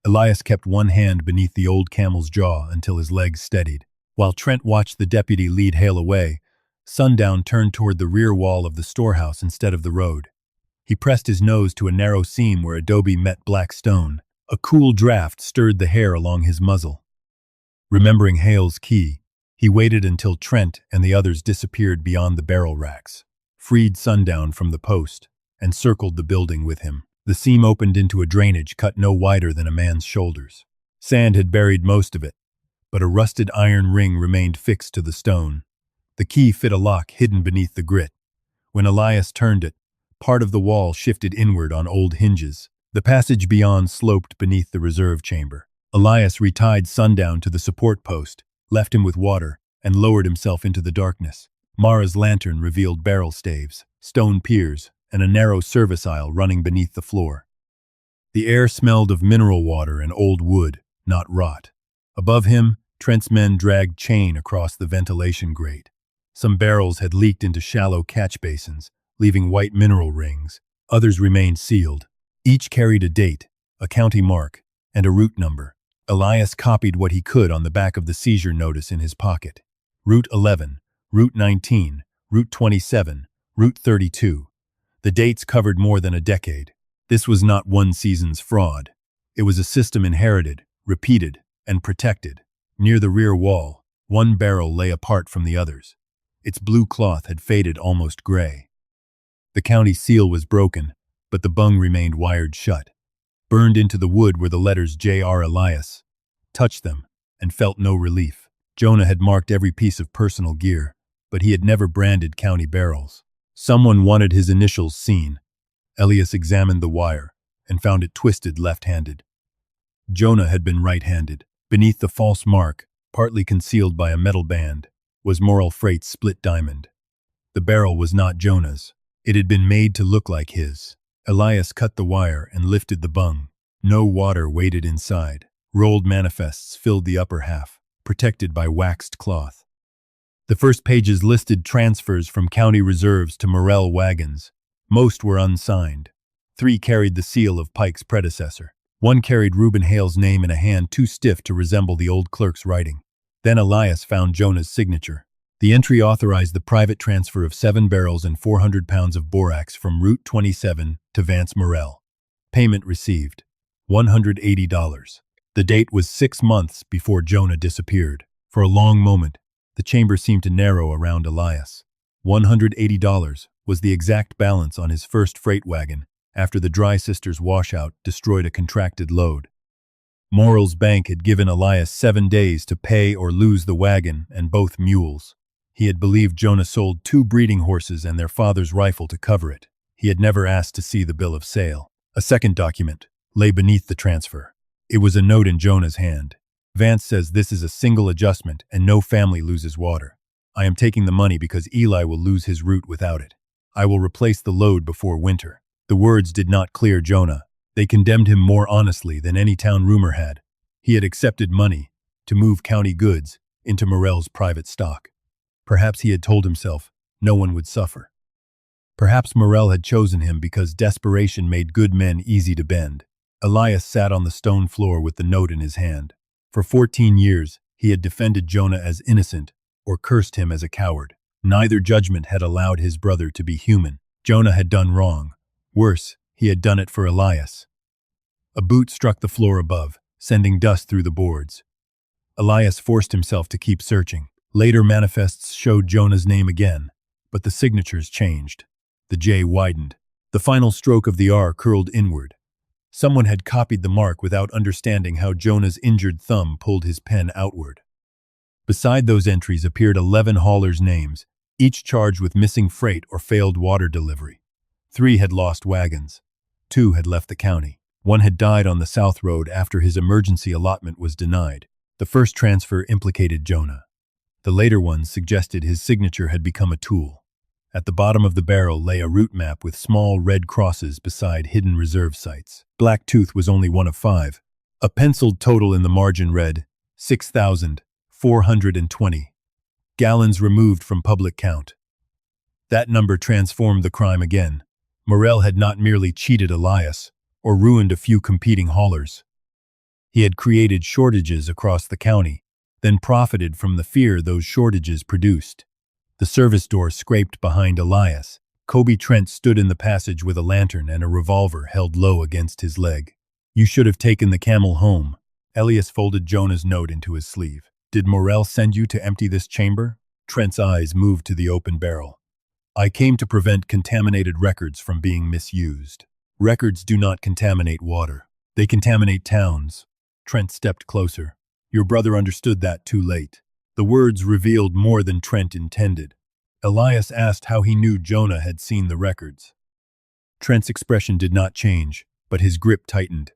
Elias kept one hand beneath the old camel's jaw until his legs steadied. While Trent watched the deputy lead Hale away, Sundown turned toward the rear wall of the storehouse instead of the road. He pressed his nose to a narrow seam where adobe met black stone. A cool draft stirred the hair along his muzzle. Remembering Hale's key, he waited until Trent and the others disappeared beyond the barrel racks, freed Sundown from the post, and circled the building with him. The seam opened into a drainage cut no wider than a man's shoulders. Sand had buried most of it, but a rusted iron ring remained fixed to the stone. The key fit a lock hidden beneath the grit. When Elias turned it, part of the wall shifted inward on old hinges. The passage beyond sloped beneath the reserve chamber. Elias retied Sundown to the support post, left him with water, and lowered himself into the darkness. Mara's lantern revealed barrel staves, stone piers, and a narrow service aisle running beneath the floor. The air smelled of mineral water and old wood, not rot. Above him, Trent's men dragged chain across the ventilation grate. Some barrels had leaked into shallow catch basins, leaving white mineral rings. Others remained sealed. Each carried a date, a county mark, and a route number. Elias copied what he could on the back of the seizure notice in his pocket. Route 11, Route 19, Route 27, Route 32. The dates covered more than a decade. This was not one season's fraud. It was a system inherited, repeated, and protected. Near the rear wall, one barrel lay apart from the others. Its blue cloth had faded almost gray. The county seal was broken, but the bung remained wired shut. Burned into the wood were the letters J.R. Elias. Touched them, and felt no relief. Jonah had marked every piece of personal gear, but he had never branded county barrels. Someone wanted his initials seen. Elias examined the wire and found it twisted left-handed. Jonah had been right-handed. Beneath the false mark, partly concealed by a metal band, was Moral Freight's split diamond. The barrel was not Jonah's. It had been made to look like his. Elias cut the wire and lifted the bung. No water waited inside. Rolled manifests filled the upper half, protected by waxed cloth. The first pages listed transfers from county reserves to Morel wagons. Most were unsigned. 3 carried the seal of Pike's predecessor. 1 carried Reuben Hale's name in a hand too stiff to resemble the old clerk's writing. Then Elias found Jonah's signature. The entry authorized the private transfer of 7 barrels and 400 pounds of borax from Route 27 to Vance Morel. Payment received, $180. The date was 6 months before Jonah disappeared. For a long moment, the chamber seemed to narrow around Elias. $180 was the exact balance on his first freight wagon after the Dry Sisters washout destroyed a contracted load. Morel's bank had given Elias 7 days to pay or lose the wagon and both mules. He had believed Jonah sold 2 breeding horses and their father's rifle to cover it. He had never asked to see the bill of sale. A second document lay beneath the transfer. It was a note in Jonah's hand. Vance says this is a single adjustment and no family loses water. I am taking the money because Eli will lose his route without it. I will replace the load before winter. The words did not clear Jonah. They condemned him more honestly than any town rumor had. He had accepted money to move county goods into Morel's private stock. Perhaps he had told himself no one would suffer. Perhaps Morel had chosen him because desperation made good men easy to bend. Elias sat on the stone floor with the note in his hand. For 14 years, he had defended Jonah as innocent or cursed him as a coward. Neither judgment had allowed his brother to be human. Jonah had done wrong. Worse, he had done it for Elias. A boot struck the floor above, sending dust through the boards. Elias forced himself to keep searching. Later manifests showed Jonah's name again, but the signatures changed. The J widened. The final stroke of the R curled inward. Someone had copied the mark without understanding how Jonah's injured thumb pulled his pen outward. Beside those entries appeared 11 haulers' names, each charged with missing freight or failed water delivery. 3 had lost wagons. 2 had left the county. 1 had died on the South Road after his emergency allotment was denied. The first transfer implicated Jonah. The later ones suggested his signature had become a tool. At the bottom of the barrel lay a route map with small red crosses beside hidden reserve sites. Blacktooth was only one of 5. A penciled total in the margin read, 6,420. Gallons removed from public count. That number transformed the crime again. Morel had not merely cheated Elias or ruined a few competing haulers. He had created shortages across the county, then profited from the fear those shortages produced. The service door scraped behind Elias. Kobe Trent stood in the passage with a lantern and a revolver held low against his leg. You should have taken the Camel home. Elias folded Jonah's note into his sleeve. Did Morel send you to empty this chamber? Trent's eyes moved to the open barrel. I came to prevent contaminated records from being misused. Records do not contaminate water. They contaminate towns. Trent stepped closer. Your brother understood that too late. The words revealed more than Trent intended. Elias asked how he knew Jonah had seen the records. Trent's expression did not change, but his grip tightened.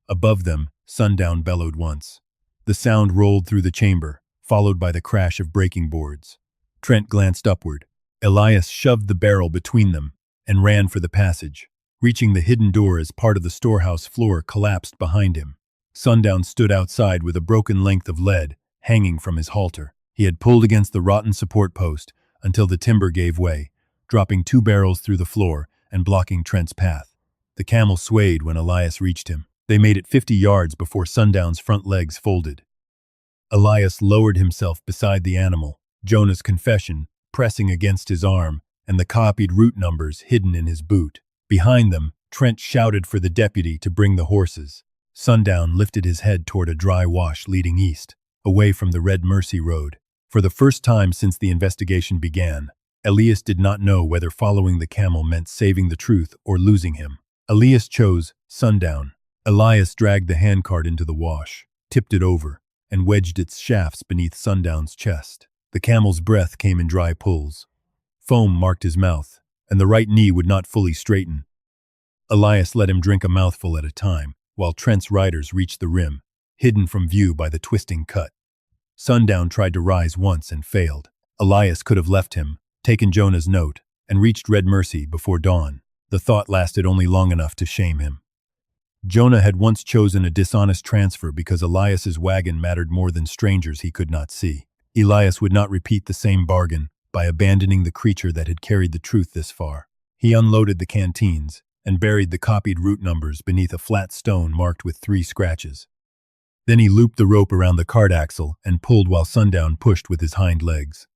Above them, Sundown bellowed once. The sound rolled through the chamber, followed by the crash of breaking boards. Trent glanced upward. Elias shoved the barrel between them and ran for the passage. Reaching the hidden door as part of the storehouse floor collapsed behind him. Sundown stood outside with a broken length of lead hanging from his halter. He had pulled against the rotten support post until the timber gave way, dropping 2 barrels through the floor and blocking Trent's path. The camel swayed when Elias reached him. They made it 50 yards before Sundown's front legs folded. Elias lowered himself beside the animal, Jonah's confession pressing against his arm and the copied route numbers hidden in his boot. Behind them, Trent shouted for the deputy to bring the horses. Sundown lifted his head toward a dry wash leading east, away from the Red Mercy Road. For the first time since the investigation began, Elias did not know whether following the camel meant saving the truth or losing him. Elias chose Sundown. Elias dragged the handcart into the wash, tipped it over, and wedged its shafts beneath Sundown's chest. The camel's breath came in dry pulls. Foam marked his mouth, and the right knee would not fully straighten. Elias let him drink a mouthful at a time, while Trent's riders reached the rim, hidden from view by the twisting cut. Sundown tried to rise once and failed. Elias could have left him, taken Jonah's note, and reached Red Mercy before dawn. The thought lasted only long enough to shame him. Jonah had once chosen a dishonest transfer because Elias's wagon mattered more than strangers he could not see. Elias would not repeat the same bargain by abandoning the creature that had carried the truth this far. He unloaded the canteens and buried the copied route numbers beneath a flat stone marked with 3 scratches. Then he looped the rope around the cart axle and pulled while Sundown pushed with his hind legs.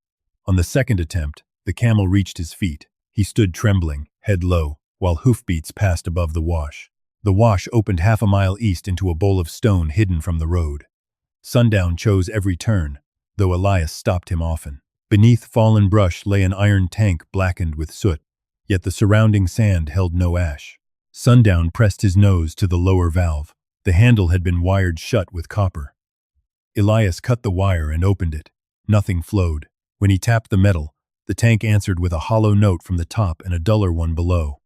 On the second attempt, the camel reached his feet. He stood trembling, head low, while hoofbeats passed above the wash. The wash opened half a mile east into a bowl of stone hidden from the road. Sundown chose every turn, though Elias stopped him often. Beneath fallen brush lay an iron tank blackened with soot, yet the surrounding sand held no ash. Sundown pressed his nose to the lower valve. The handle had been wired shut with copper. Elias cut the wire and opened it. Nothing flowed. When he tapped the metal, the tank answered with a hollow note from the top and a duller one below.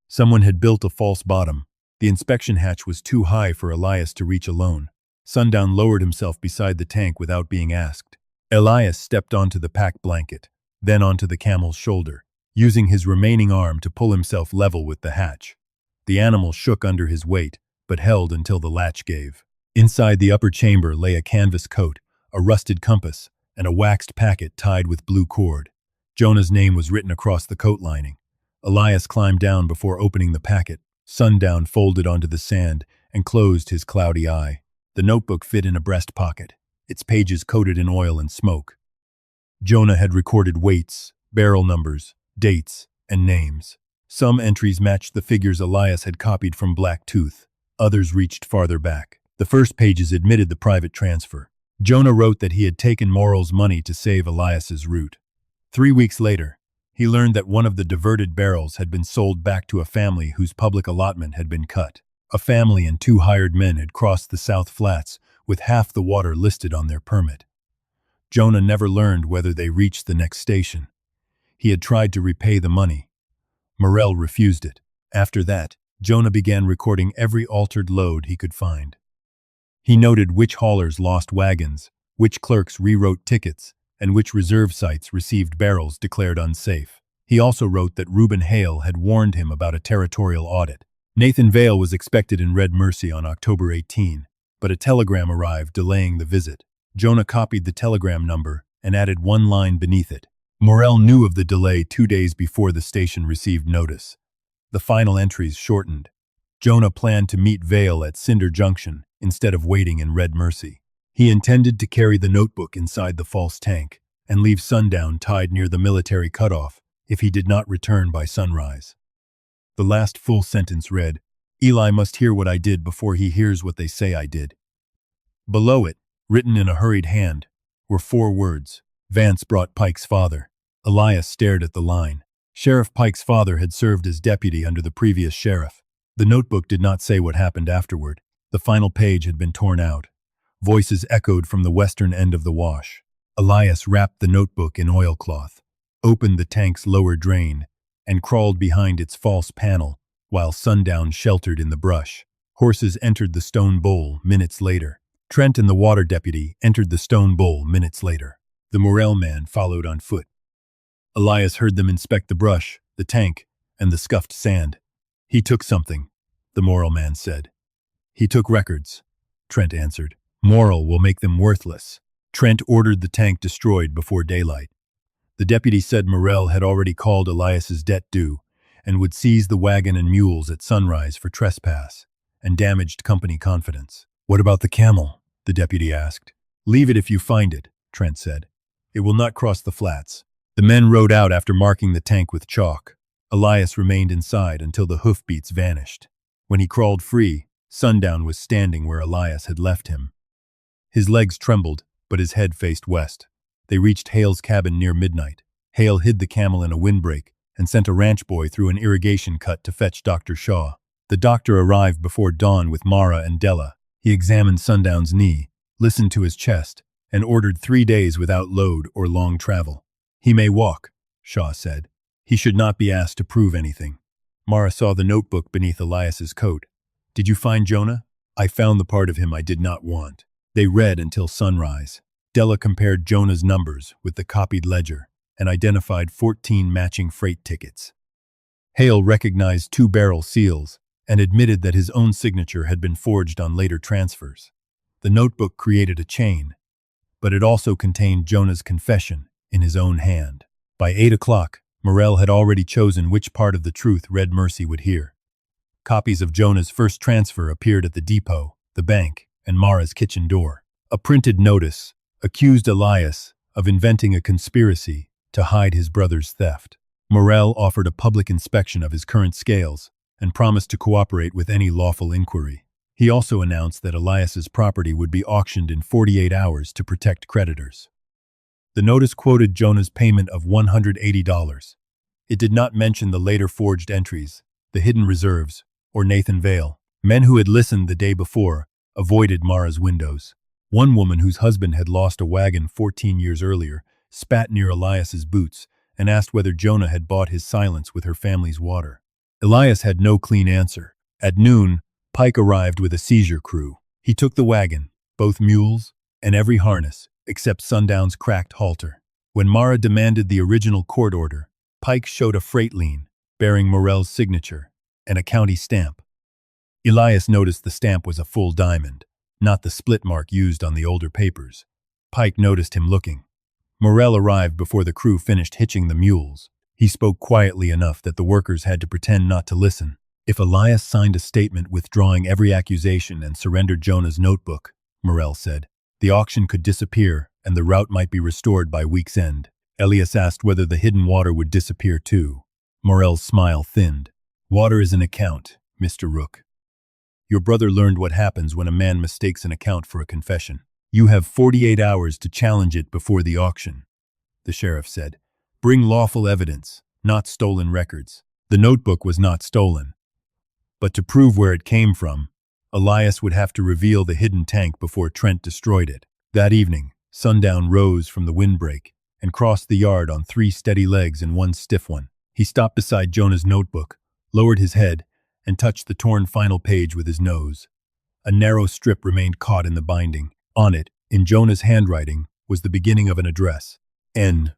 Someone had built a false bottom. The inspection hatch was too high for Elias to reach alone. Sundown lowered himself beside the tank without being asked. Elias stepped onto the pack blanket, then onto the camel's shoulder, using his remaining arm to pull himself level with the hatch. The animal shook under his weight, but held until the latch gave. Inside the upper chamber lay a canvas coat, a rusted compass, and a waxed packet tied with blue cord. Jonah's name was written across the coat lining. Elias climbed down before opening the packet. Sundown folded onto the sand and closed his cloudy eye. The notebook fit in a breast pocket, its pages coated in oil and smoke. Jonah had recorded weights, barrel numbers, dates, and names. Some entries matched the figures Elias had copied from Black Tooth. Others reached farther back. The first pages admitted the private transfer. Jonah wrote that he had taken Morrell's money to save Elias's route. 3 weeks later, he learned that one of the diverted barrels had been sold back to a family whose public allotment had been cut. A family and 2 hired men had crossed the South Flats with half the water listed on their permit. Jonah never learned whether they reached the next station. He had tried to repay the money. Morrell refused it. After that, Jonah began recording every altered load he could find. He noted which haulers lost wagons, which clerks rewrote tickets, and which reserve sites received barrels declared unsafe. He also wrote that Reuben Hale had warned him about a territorial audit. Nathan Vale was expected in Red Mercy on October 18, but a telegram arrived delaying the visit. Jonah copied the telegram number and added 1 line beneath it. Morrell knew of the delay 2 days before the station received notice. The final entries shortened. Jonah planned to meet Vale at Cinder Junction instead of waiting in Red Mercy. He intended to carry the notebook inside the false tank and leave Sundown tied near the military cutoff if he did not return by sunrise. The last full sentence read, "Eli must hear what I did before he hears what they say I did." Below it, written in a hurried hand, were 4 words. Vance brought Pike's father. Elias stared at the line. Sheriff Pike's father had served as deputy under the previous sheriff. The notebook did not say what happened afterward. The final page had been torn out. Voices echoed from the western end of the wash. Elias wrapped the notebook in oilcloth, opened the tank's lower drain, and crawled behind its false panel, while Sundown sheltered in the brush. Horses entered the stone bowl minutes later. Trent and the water deputy entered the stone bowl minutes later. The Morrell man followed on foot. Elias heard them inspect the brush, the tank, and the scuffed sand. "He took something," the Morrell man said. "He took records," Trent answered. "Morrell will make them worthless." Trent ordered the tank destroyed before daylight. The deputy said Morrell had already called Elias's debt due and would seize the wagon and mules at sunrise for trespass and damaged company confidence. "What about the camel?" the deputy asked. "Leave it if you find it," Trent said. "It will not cross the flats." The men rode out after marking the tank with chalk. Elias remained inside until the hoofbeats vanished. When he crawled free, Sundown was standing where Elias had left him. His legs trembled, but his head faced west. They reached Hale's cabin near midnight. Hale hid the camel in a windbreak and sent a ranch boy through an irrigation cut to fetch Dr. Shaw. The doctor arrived before dawn with Mara and Della. He examined Sundown's knee, listened to his chest, and ordered 3 days without load or long travel. "He may walk," Shaw said. "He should not be asked to prove anything." Mara saw the notebook beneath Elias's coat. "Did you find Jonah?" "I found the part of him I did not want." They read until sunrise. Della compared Jonah's numbers with the copied ledger and identified 14 matching freight tickets. Hale recognized 2 barrel seals and admitted that his own signature had been forged on later transfers. The notebook created a chain, but it also contained Jonah's confession in his own hand. By 8 o'clock, Morrell had already chosen which part of the truth Red Mercy would hear. Copies of Jonah's first transfer appeared at the depot, the bank, and Mara's kitchen door. A printed notice accused Elias of inventing a conspiracy to hide his brother's theft. Morrell offered a public inspection of his current scales and promised to cooperate with any lawful inquiry. He also announced that Elias's property would be auctioned in 48 hours to protect creditors. The notice quoted Jonah's payment of $180. It did not mention the later forged entries, the hidden reserves, or Nathan Vale. Men who had listened the day before avoided Mara's windows. One woman whose husband had lost a wagon 14 years earlier spat near Elias's boots and asked whether Jonah had bought his silence with her family's water. Elias had no clean answer. At noon, Pike arrived with a seizure crew. He took the wagon, both mules, and every harness, except Sundown's cracked halter. When Mara demanded the original court order, Pike showed a freight lien, bearing Morrell's signature, and a county stamp. Elias noticed the stamp was a full diamond, not the split mark used on the older papers. Pike noticed him looking. Morrell arrived before the crew finished hitching the mules. He spoke quietly enough that the workers had to pretend not to listen. If Elias signed a statement withdrawing every accusation and surrendered Jonah's notebook, Morrell said, the auction could disappear and the route might be restored by week's end. Elias asked whether the hidden water would disappear too. Morrell's smile thinned. "Water is an account, Mr. Rook. Your brother learned what happens when a man mistakes an account for a confession. You have 48 hours to challenge it before the auction," the sheriff said. "Bring lawful evidence, not stolen records." The notebook was not stolen. But to prove where it came from, Elias would have to reveal the hidden tank before Trent destroyed it. That evening, Sundown rose from the windbreak and crossed the yard on 3 steady legs and 1 stiff one. He stopped beside Jonah's notebook, lowered his head, and touched the torn final page with his nose. A narrow strip remained caught in the binding. On it, in Jonah's handwriting, was the beginning of an address. N.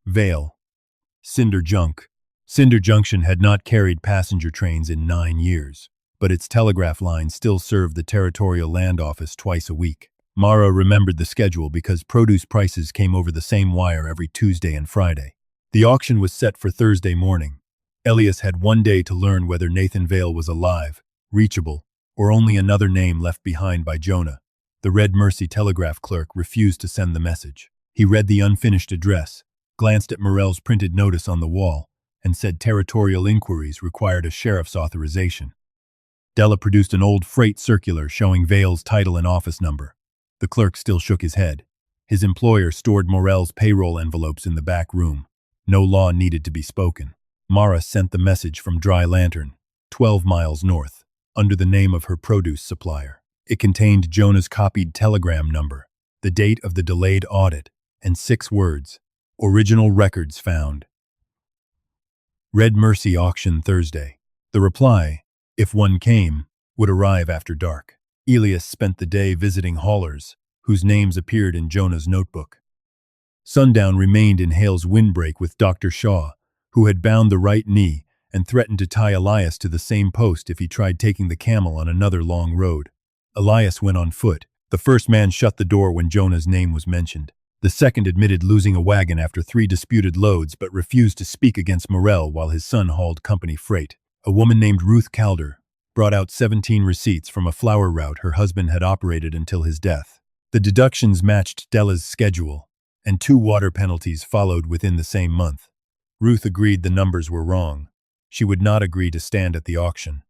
Vale. Cinder Junk. Cinder Junction had not carried passenger trains in 9 years, but its telegraph line still served the Territorial Land Office twice a week. Mara remembered the schedule because produce prices came over the same wire every Tuesday and Friday. The auction was set for Thursday morning. Elias had 1 day to learn whether Nathan Vale was alive, reachable, or only another name left behind by Jonah. The Red Mercy telegraph clerk refused to send the message. He read the unfinished address, glanced at Morrell's printed notice on the wall, and said territorial inquiries required a sheriff's authorization. Della produced an old freight circular showing Vale's title and office number. The clerk still shook his head. His employer stored Morrell's payroll envelopes in the back room. No law needed to be spoken. Mara sent the message from Dry Lantern, 12 miles north, under the name of her produce supplier. It contained Jonah's copied telegram number, the date of the delayed audit, and 6 words: original records found. Red Mercy auction Thursday. The reply, if one came, would arrive after dark. Elias spent the day visiting haulers, whose names appeared in Jonah's notebook. Sundown remained in Hale's windbreak with Dr. Shaw, who had bound the right knee and threatened to tie Elias to the same post if he tried taking the Camel on another long road. Elias went on foot. The first man shut the door when Jonah's name was mentioned. The second admitted losing a wagon after 3 disputed loads but refused to speak against Morrell while his son hauled company freight. A woman named Ruth Calder brought out 17 receipts from a flour route her husband had operated until his death. The deductions matched Della's schedule, and 2 water penalties followed within the same month. Ruth agreed the numbers were wrong. She would not agree to stand at the auction.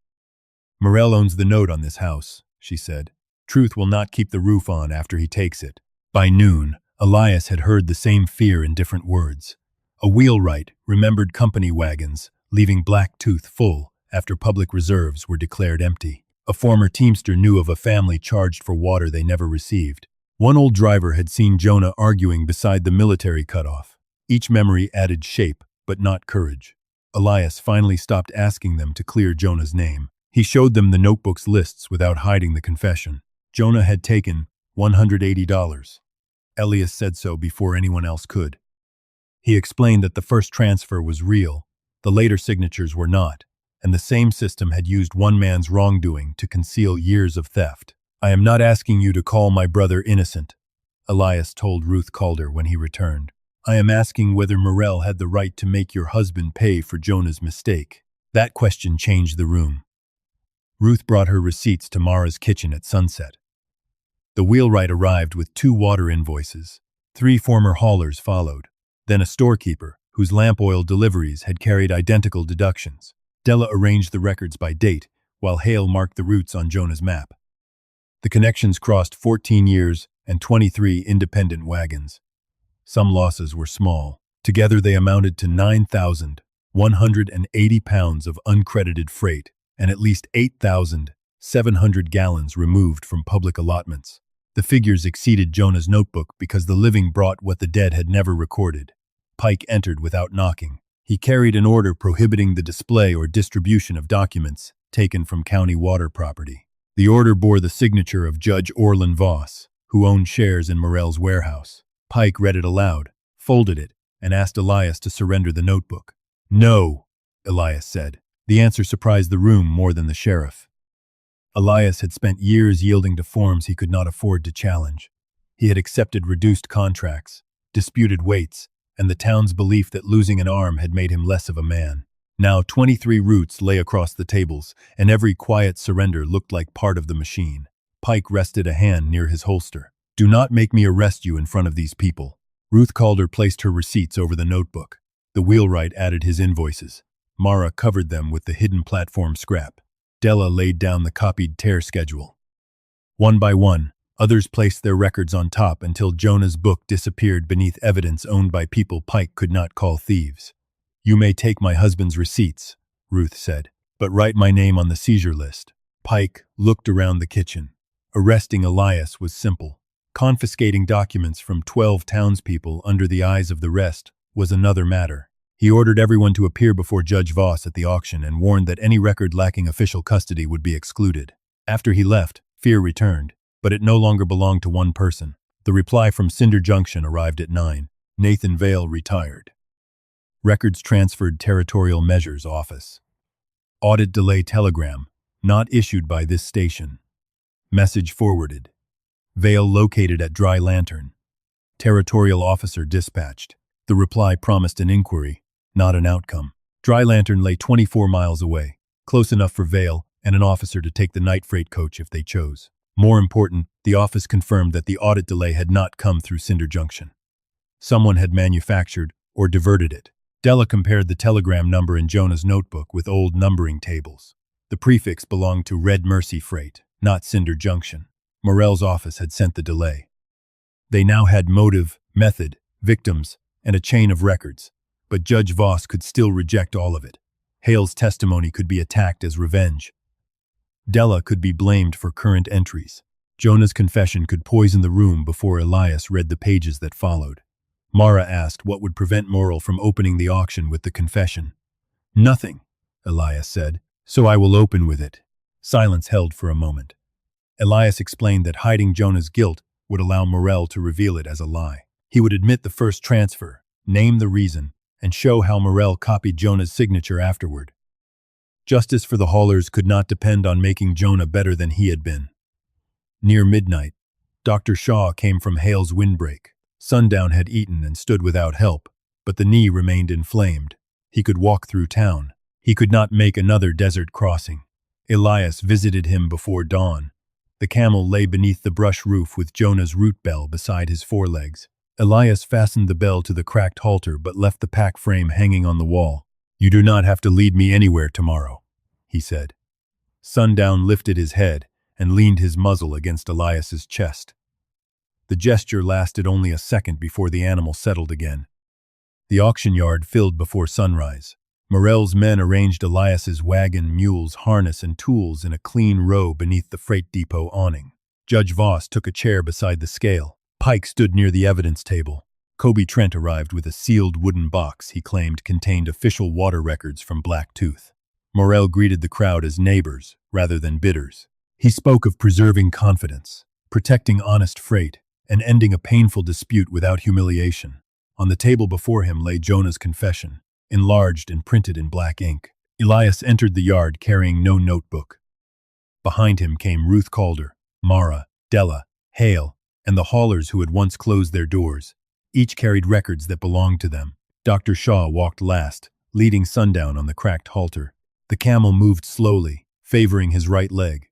"Morrell owns the note on this house," she said. "Truth will not keep the roof on after he takes it." By noon, Elias had heard the same fear in different words. A wheelwright remembered company wagons, leaving Black Tooth full after public reserves were declared empty. A former teamster knew of a family charged for water they never received. One old driver had seen Jonah arguing beside the military cutoff. Each memory added shape, but not courage. Elias finally stopped asking them to clear Jonah's name. He showed them the notebook's lists without hiding the confession. Jonah had taken $180. Elias said so before anyone else could. He explained that the first transfer was real, the later signatures were not, and the same system had used one man's wrongdoing to conceal years of theft. "I am not asking you to call my brother innocent," Elias told Ruth Calder when he returned. "I am asking whether Morel had the right to make your husband pay for Jonah's mistake." That question changed the room. Ruth brought her receipts to Mara's kitchen at sunset. The wheelwright arrived with 2 water invoices. 3 former haulers followed. Then a storekeeper, whose lamp oil deliveries had carried identical deductions. Della arranged the records by date, while Hale marked the routes on Jonah's map. The connections crossed 14 years and 23 independent wagons. Some losses were small. Together they amounted to 9,180 pounds of uncredited freight and at least 8,700 gallons removed from public allotments. The figures exceeded Jonah's notebook because the living brought what the dead had never recorded. Pike entered without knocking. He carried an order prohibiting the display or distribution of documents taken from county water property. The order bore the signature of Judge Orlin Voss, who owned shares in Morel's warehouse. Pike read it aloud, folded it, and asked Elias to surrender the notebook. "No," Elias said. The answer surprised the room more than the sheriff. Elias had spent years yielding to forms he could not afford to challenge. He had accepted reduced contracts, disputed weights, and the town's belief that losing an arm had made him less of a man. Now 23 routes lay across the tables, and every quiet surrender looked like part of the machine. Pike rested a hand near his holster. "Do not make me arrest you in front of these people." Ruth Calder placed her receipts over the notebook. The wheelwright added his invoices. Mara covered them with the hidden platform scrap. Della laid down the copied tear schedule. One by one, others placed their records on top until Jonah's book disappeared beneath evidence owned by people Pike could not call thieves. "You may take my husband's receipts," Ruth said, "but write my name on the seizure list." Pike looked around the kitchen. Arresting Elias was simple. Confiscating documents from 12 townspeople under the eyes of the rest was another matter. He ordered everyone to appear before Judge Voss at the auction and warned that any record lacking official custody would be excluded. After he left, fear returned, but it no longer belonged to one person. The reply from Cinder Junction arrived at 9. Nathan Vale retired. Records transferred Territorial Measures Office. Audit delay telegram, not issued by this station. Message forwarded. Vale located at Dry Lantern. Territorial officer dispatched. The reply promised an inquiry, not an outcome. Dry Lantern lay 24 miles away, close enough for Vale and an officer to take the night freight coach if they chose. More important, the office confirmed that the audit delay had not come through Cinder Junction. Someone had manufactured or diverted it. Della compared the telegram number in Jonah's notebook with old numbering tables. The prefix belonged to Red Mercy Freight, not Cinder Junction. Morel's office had sent the delay. They now had motive, method, victims, and a chain of records, but Judge Voss could still reject all of it. Hale's testimony could be attacked as revenge. Della could be blamed for current entries. Jonah's confession could poison the room before Elias read the pages that followed. Mara asked what would prevent Morel from opening the auction with the confession. "Nothing," Elias said, "so I will open with it." Silence held for a moment. Elias explained that hiding Jonah's guilt would allow Morel to reveal it as a lie. He would admit the first transfer, name the reason, and show how Morel copied Jonah's signature afterward. Justice for the haulers could not depend on making Jonah better than he had been. Near midnight, Dr. Shaw came from Hale's windbreak. Sundown had eaten and stood without help, but the knee remained inflamed. He could walk through town. He could not make another desert crossing. Elias visited him before dawn. The camel lay beneath the brush roof with Jonah's root bell beside his forelegs. Elias fastened the bell to the cracked halter but left the pack frame hanging on the wall. "You do not have to lead me anywhere tomorrow," he said. Sundown lifted his head and leaned his muzzle against Elias's chest. The gesture lasted only a second before the animal settled again. The auction yard filled before sunrise. Morel's men arranged Elias's wagon, mules, harness, and tools in a clean row beneath the freight depot awning. Judge Voss took a chair beside the scale. Pike stood near the evidence table. Kobe Trent arrived with a sealed wooden box he claimed contained official water records from Black Tooth. Morel greeted the crowd as neighbors rather than bidders. He spoke of preserving confidence, protecting honest freight, and ending a painful dispute without humiliation. On the table before him lay Jonah's confession, enlarged and printed in black ink. Elias entered the yard carrying no notebook. Behind him came Ruth Calder, Mara, Della, Hale, and the haulers who had once closed their doors. Each carried records that belonged to them. Dr. Shaw walked last, leading Sundown on the cracked halter. The camel moved slowly, favoring his right leg.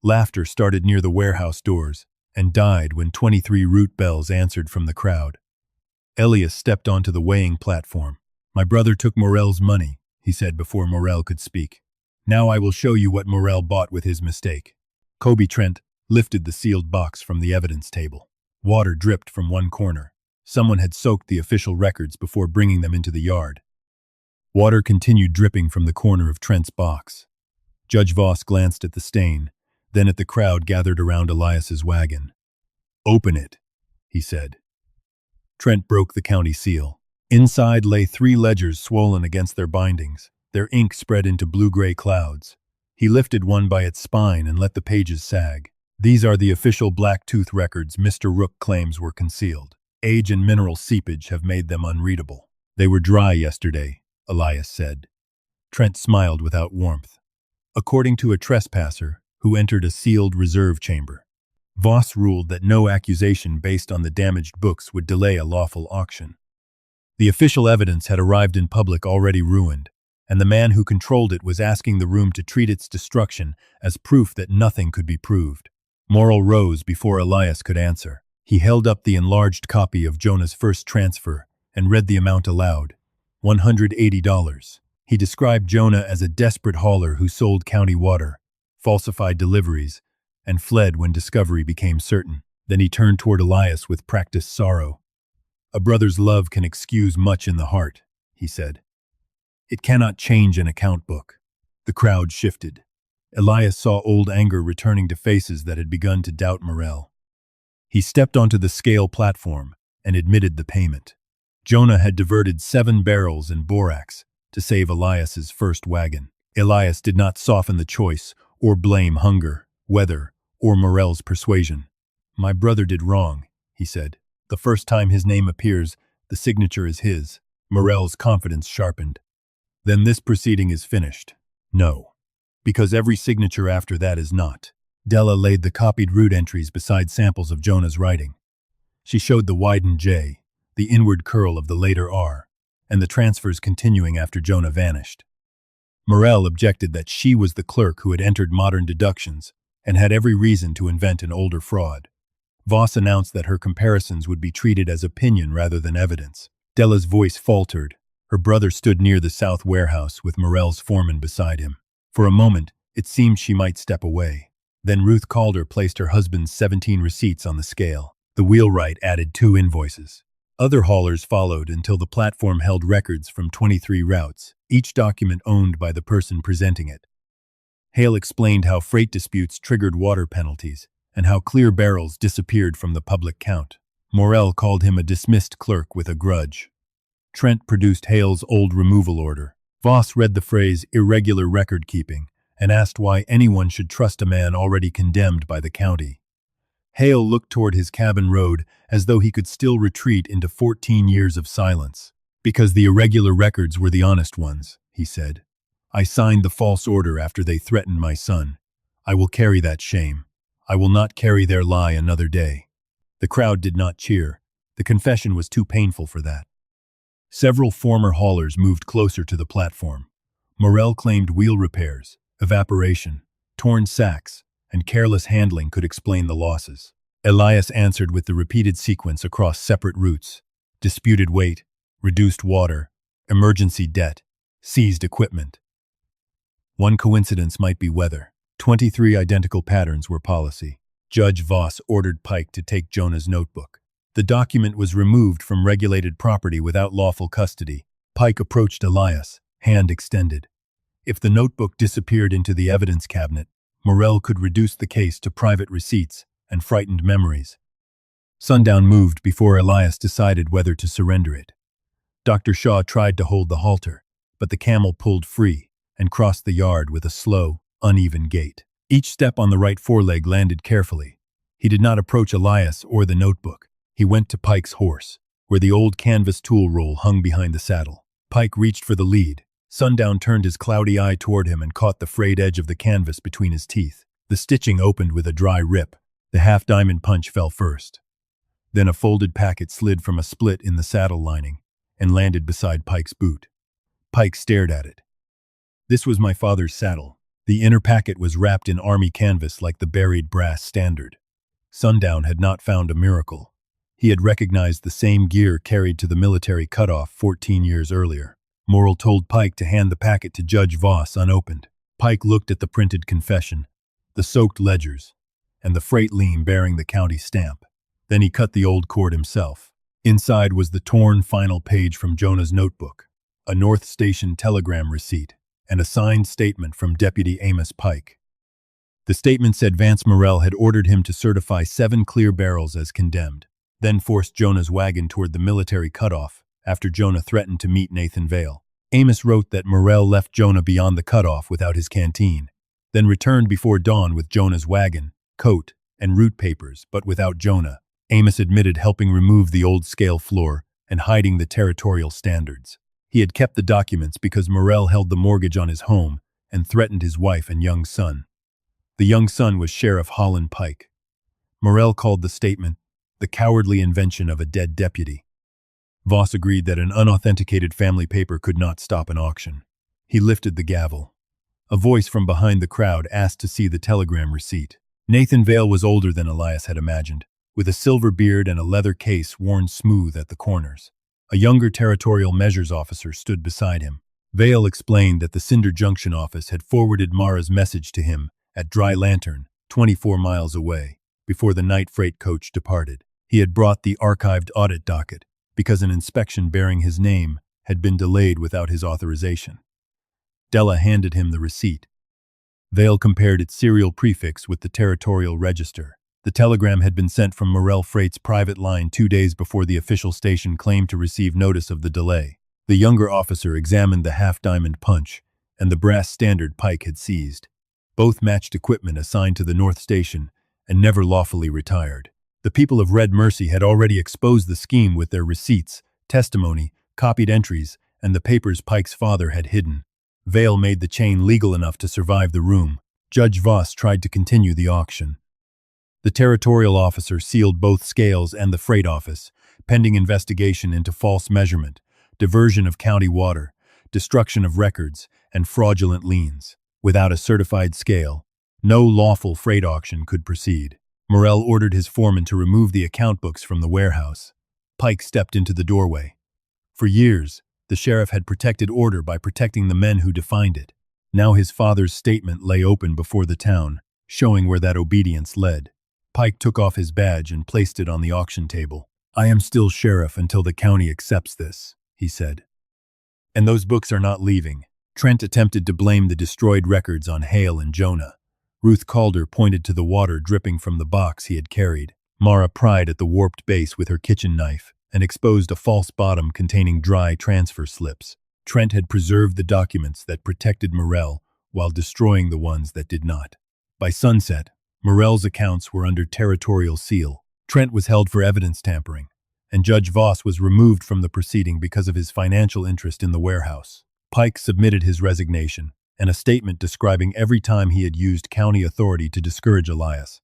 Laughter started near the warehouse doors and died when 23 root bells answered from the crowd. Elias stepped onto the weighing platform. "My brother took Morel's money," he said before Morel could speak. "Now I will show you what Morel bought with his mistake." Kobe Trent lifted the sealed box from the evidence table. Water dripped from one corner. Someone had soaked the official records before bringing them into the yard. Water continued dripping from the corner of Trent's box. Judge Voss glanced at the stain, then at the crowd gathered around Elias's wagon. "Open it," he said. Trent broke the county seal. Inside lay 3 ledgers swollen against their bindings, their ink spread into blue-gray clouds. He lifted one by its spine and let the pages sag. "These are the official Black Tooth records Mr. Rook claims were concealed. Age and mineral seepage have made them unreadable. They were dry yesterday," Elias said. Trent smiled without warmth. "According to a trespasser who entered a sealed reserve chamber. Voss ruled that no accusation based on the damaged books would delay a lawful auction. The official evidence had arrived in public already ruined, and the man who controlled it was asking the room to treat its destruction as proof that nothing could be proved." Morel rose before Elias could answer. He held up the enlarged copy of Jonah's first transfer and read the amount aloud. $180. He described Jonah as a desperate hauler who sold county water, falsified deliveries, and fled when discovery became certain. Then he turned toward Elias with practiced sorrow. "A brother's love can excuse much in the heart," he said. "It cannot change an account book." The crowd shifted. Elias saw old anger returning to faces that had begun to doubt Morel. He stepped onto the scale platform and admitted the payment. Jonah had diverted 7 barrels in borax to save Elias's first wagon. Elias did not soften the choice or blame hunger, weather, or Morel's persuasion. "My brother did wrong," he said. "The first time his name appears, the signature is his." Morel's confidence sharpened. "Then this proceeding is finished." "No, because every signature after that is not." Della laid the copied root entries beside samples of Jonah's writing. She showed the widened J, the inward curl of the later R, and the transfers continuing after Jonah vanished. Morel objected that she was the clerk who had entered modern deductions and had every reason to invent an older fraud. Voss announced that her comparisons would be treated as opinion rather than evidence. Della's voice faltered. Her brother stood near the south warehouse with Morel's foreman beside him. For a moment, it seemed she might step away. Then Ruth Calder placed her husband's 17 receipts on the scale. The wheelwright added 2 invoices. Other haulers followed until the platform held records from 23 routes, each document owned by the person presenting it. Hale explained how freight disputes triggered water penalties and how clear barrels disappeared from the public count. Morel called him a dismissed clerk with a grudge. Trent produced Hale's old removal order. Voss read the phrase "irregular record keeping" and asked why anyone should trust a man already condemned by the county. Hale looked toward his cabin road as though he could still retreat into 14 years of silence. "Because the irregular records were the honest ones," he said. "I signed the false order after they threatened my son. I will carry that shame. I will not carry their lie another day." The crowd did not cheer. The confession was too painful for that. Several former haulers moved closer to the platform. Morel claimed wheel repairs, evaporation, torn sacks, and careless handling could explain the losses. Elias answered with the repeated sequence across separate routes: disputed weight, reduced water, emergency debt, seized equipment. One coincidence might be weather. 23 identical patterns were policy. Judge Voss ordered Pike to take Jonah's notebook. The document was removed from regulated property without lawful custody. Pike approached Elias, hand extended. If the notebook disappeared into the evidence cabinet, Morel could reduce the case to private receipts and frightened memories. Sundown moved before Elias decided whether to surrender it. Dr. Shaw tried to hold the halter, but the camel pulled free and crossed the yard with a slow, uneven gait. Each step on the right foreleg landed carefully. He did not approach Elias or the notebook. He went to Pike's horse, where the old canvas tool roll hung behind the saddle. Pike reached for the lead. Sundown turned his cloudy eye toward him and caught the frayed edge of the canvas between his teeth. The stitching opened with a dry rip. The half-diamond punch fell first. Then a folded packet slid from a split in the saddle lining and landed beside Pike's boot. Pike stared at it. This was my father's saddle. The inner packet was wrapped in army canvas like the buried brass standard. Sundown had not found a miracle. He had recognized the same gear carried to the military cutoff 14 years earlier. Morrill told Pike to hand the packet to Judge Voss unopened. Pike looked at the printed confession, the soaked ledgers, and the freight lien bearing the county stamp. Then he cut the old cord himself. Inside was the torn final page from Jonah's notebook, a North Station telegram receipt, and a signed statement from Deputy Amos Pike. The statement said Vance Morrell had ordered him to certify 7 clear barrels as condemned, then forced Jonah's wagon toward the military cutoff after Jonah threatened to meet Nathan Vale. Amos wrote that Morrell left Jonah beyond the cutoff without his canteen, then returned before dawn with Jonah's wagon, coat, and route papers, but without Jonah. Amos admitted helping remove the old scale floor and hiding the territorial standards. He had kept the documents because Morrell held the mortgage on his home and threatened his wife and young son. The young son was Sheriff Holland Pike. Morrell called the statement the cowardly invention of a dead deputy. Voss agreed that an unauthenticated family paper could not stop an auction. He lifted the gavel. A voice from behind the crowd asked to see the telegram receipt. Nathan Vale was older than Elias had imagined, with a silver beard and a leather case worn smooth at the corners. A younger territorial measures officer stood beside him. Vale explained that the Cinder Junction office had forwarded Mara's message to him at Dry Lantern, 24 miles away, before the night freight coach departed. He had brought the archived audit docket because an inspection bearing his name had been delayed without his authorization. Della handed him the receipt. Vale compared its serial prefix with the territorial register. The telegram had been sent from Morrell Freight's private line 2 days before the official station claimed to receive notice of the delay. The younger officer examined the half-diamond punch and the brass standard Pike had seized. Both matched equipment assigned to the North Station and never lawfully retired. The people of Red Mercy had already exposed the scheme with their receipts, testimony, copied entries, and the papers Pike's father had hidden. Vale made the chain legal enough to survive the room. Judge Voss tried to continue the auction. The territorial officer sealed both scales and the freight office, pending investigation into false measurement, diversion of county water, destruction of records, and fraudulent liens. Without a certified scale, no lawful freight auction could proceed. Morrell ordered his foreman to remove the account books from the warehouse. Pike stepped into the doorway. For years, the sheriff had protected order by protecting the men who defined it. Now his father's statement lay open before the town, showing where that obedience led. Pike took off his badge and placed it on the auction table. "I am still sheriff until the county accepts this," he said. "And those books are not leaving." Trent attempted to blame the destroyed records on Hale and Jonah. Ruth Calder pointed to the water dripping from the box he had carried. Mara pried at the warped base with her kitchen knife and exposed a false bottom containing dry transfer slips. Trent had preserved the documents that protected Morrell while destroying the ones that did not. By sunset, Morrell's accounts were under territorial seal. Trent was held for evidence tampering, and Judge Voss was removed from the proceeding because of his financial interest in the warehouse. Pike submitted his resignation and a statement describing every time he had used county authority to discourage Elias.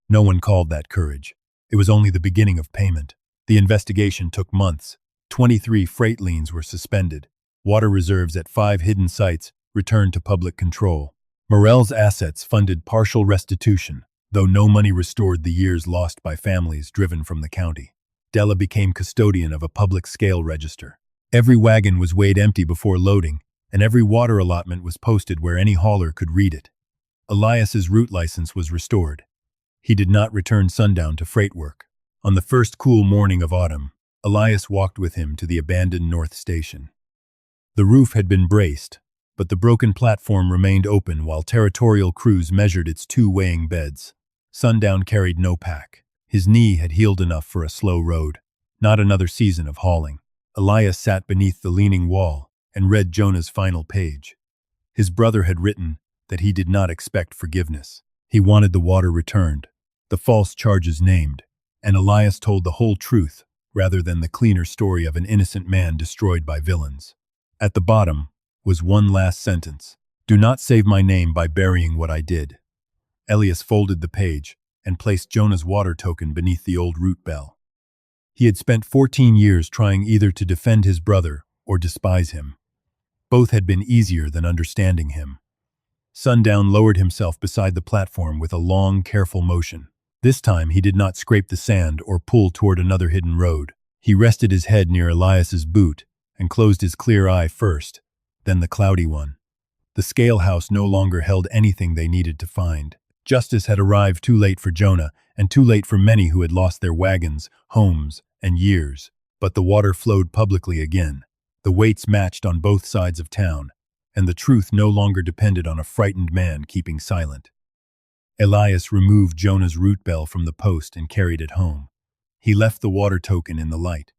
No one called that courage. It was only the beginning of payment. The investigation took months. 23 freight liens were suspended. Water reserves at 5 hidden sites returned to public control. Morrell's assets funded partial restitution, though no money restored the years lost by families driven from the county. Della became custodian of a public scale register. Every wagon was weighed empty before loading, and every water allotment was posted where any hauler could read it. Elias's route license was restored. He did not return Sundown to freight work. On the first cool morning of autumn, Elias walked with him to the abandoned North Station. The roof had been braced, but the broken platform remained open while territorial crews measured its 2 weighing beds. Sundown carried no pack. His knee had healed enough for a slow road, not another season of hauling. Elias sat beneath the leaning wall and read Jonah's final page. His brother had written that he did not expect forgiveness. He wanted the water returned, the false charges named, and Elias told the whole truth rather than the cleaner story of an innocent man destroyed by villains. At the bottom was one last sentence: "Do not save my name by burying what I did." Elias folded the page and placed Jonah's water token beneath the old root bell. He had spent 14 years trying either to defend his brother or despise him. Both had been easier than understanding him. Sundown lowered himself beside the platform with a long, careful motion. This time he did not scrape the sand or pull toward another hidden road. He rested his head near Elias's boot and closed his clear eye first, then the cloudy one. The scale house no longer held anything they needed to find. Justice had arrived too late for Jonah, and too late for many who had lost their wagons, homes, and years. But the water flowed publicly again. The weights matched on both sides of town, and the truth no longer depended on a frightened man keeping silent. Elias removed Jonah's root bell from the post and carried it home. He left the water token in the light.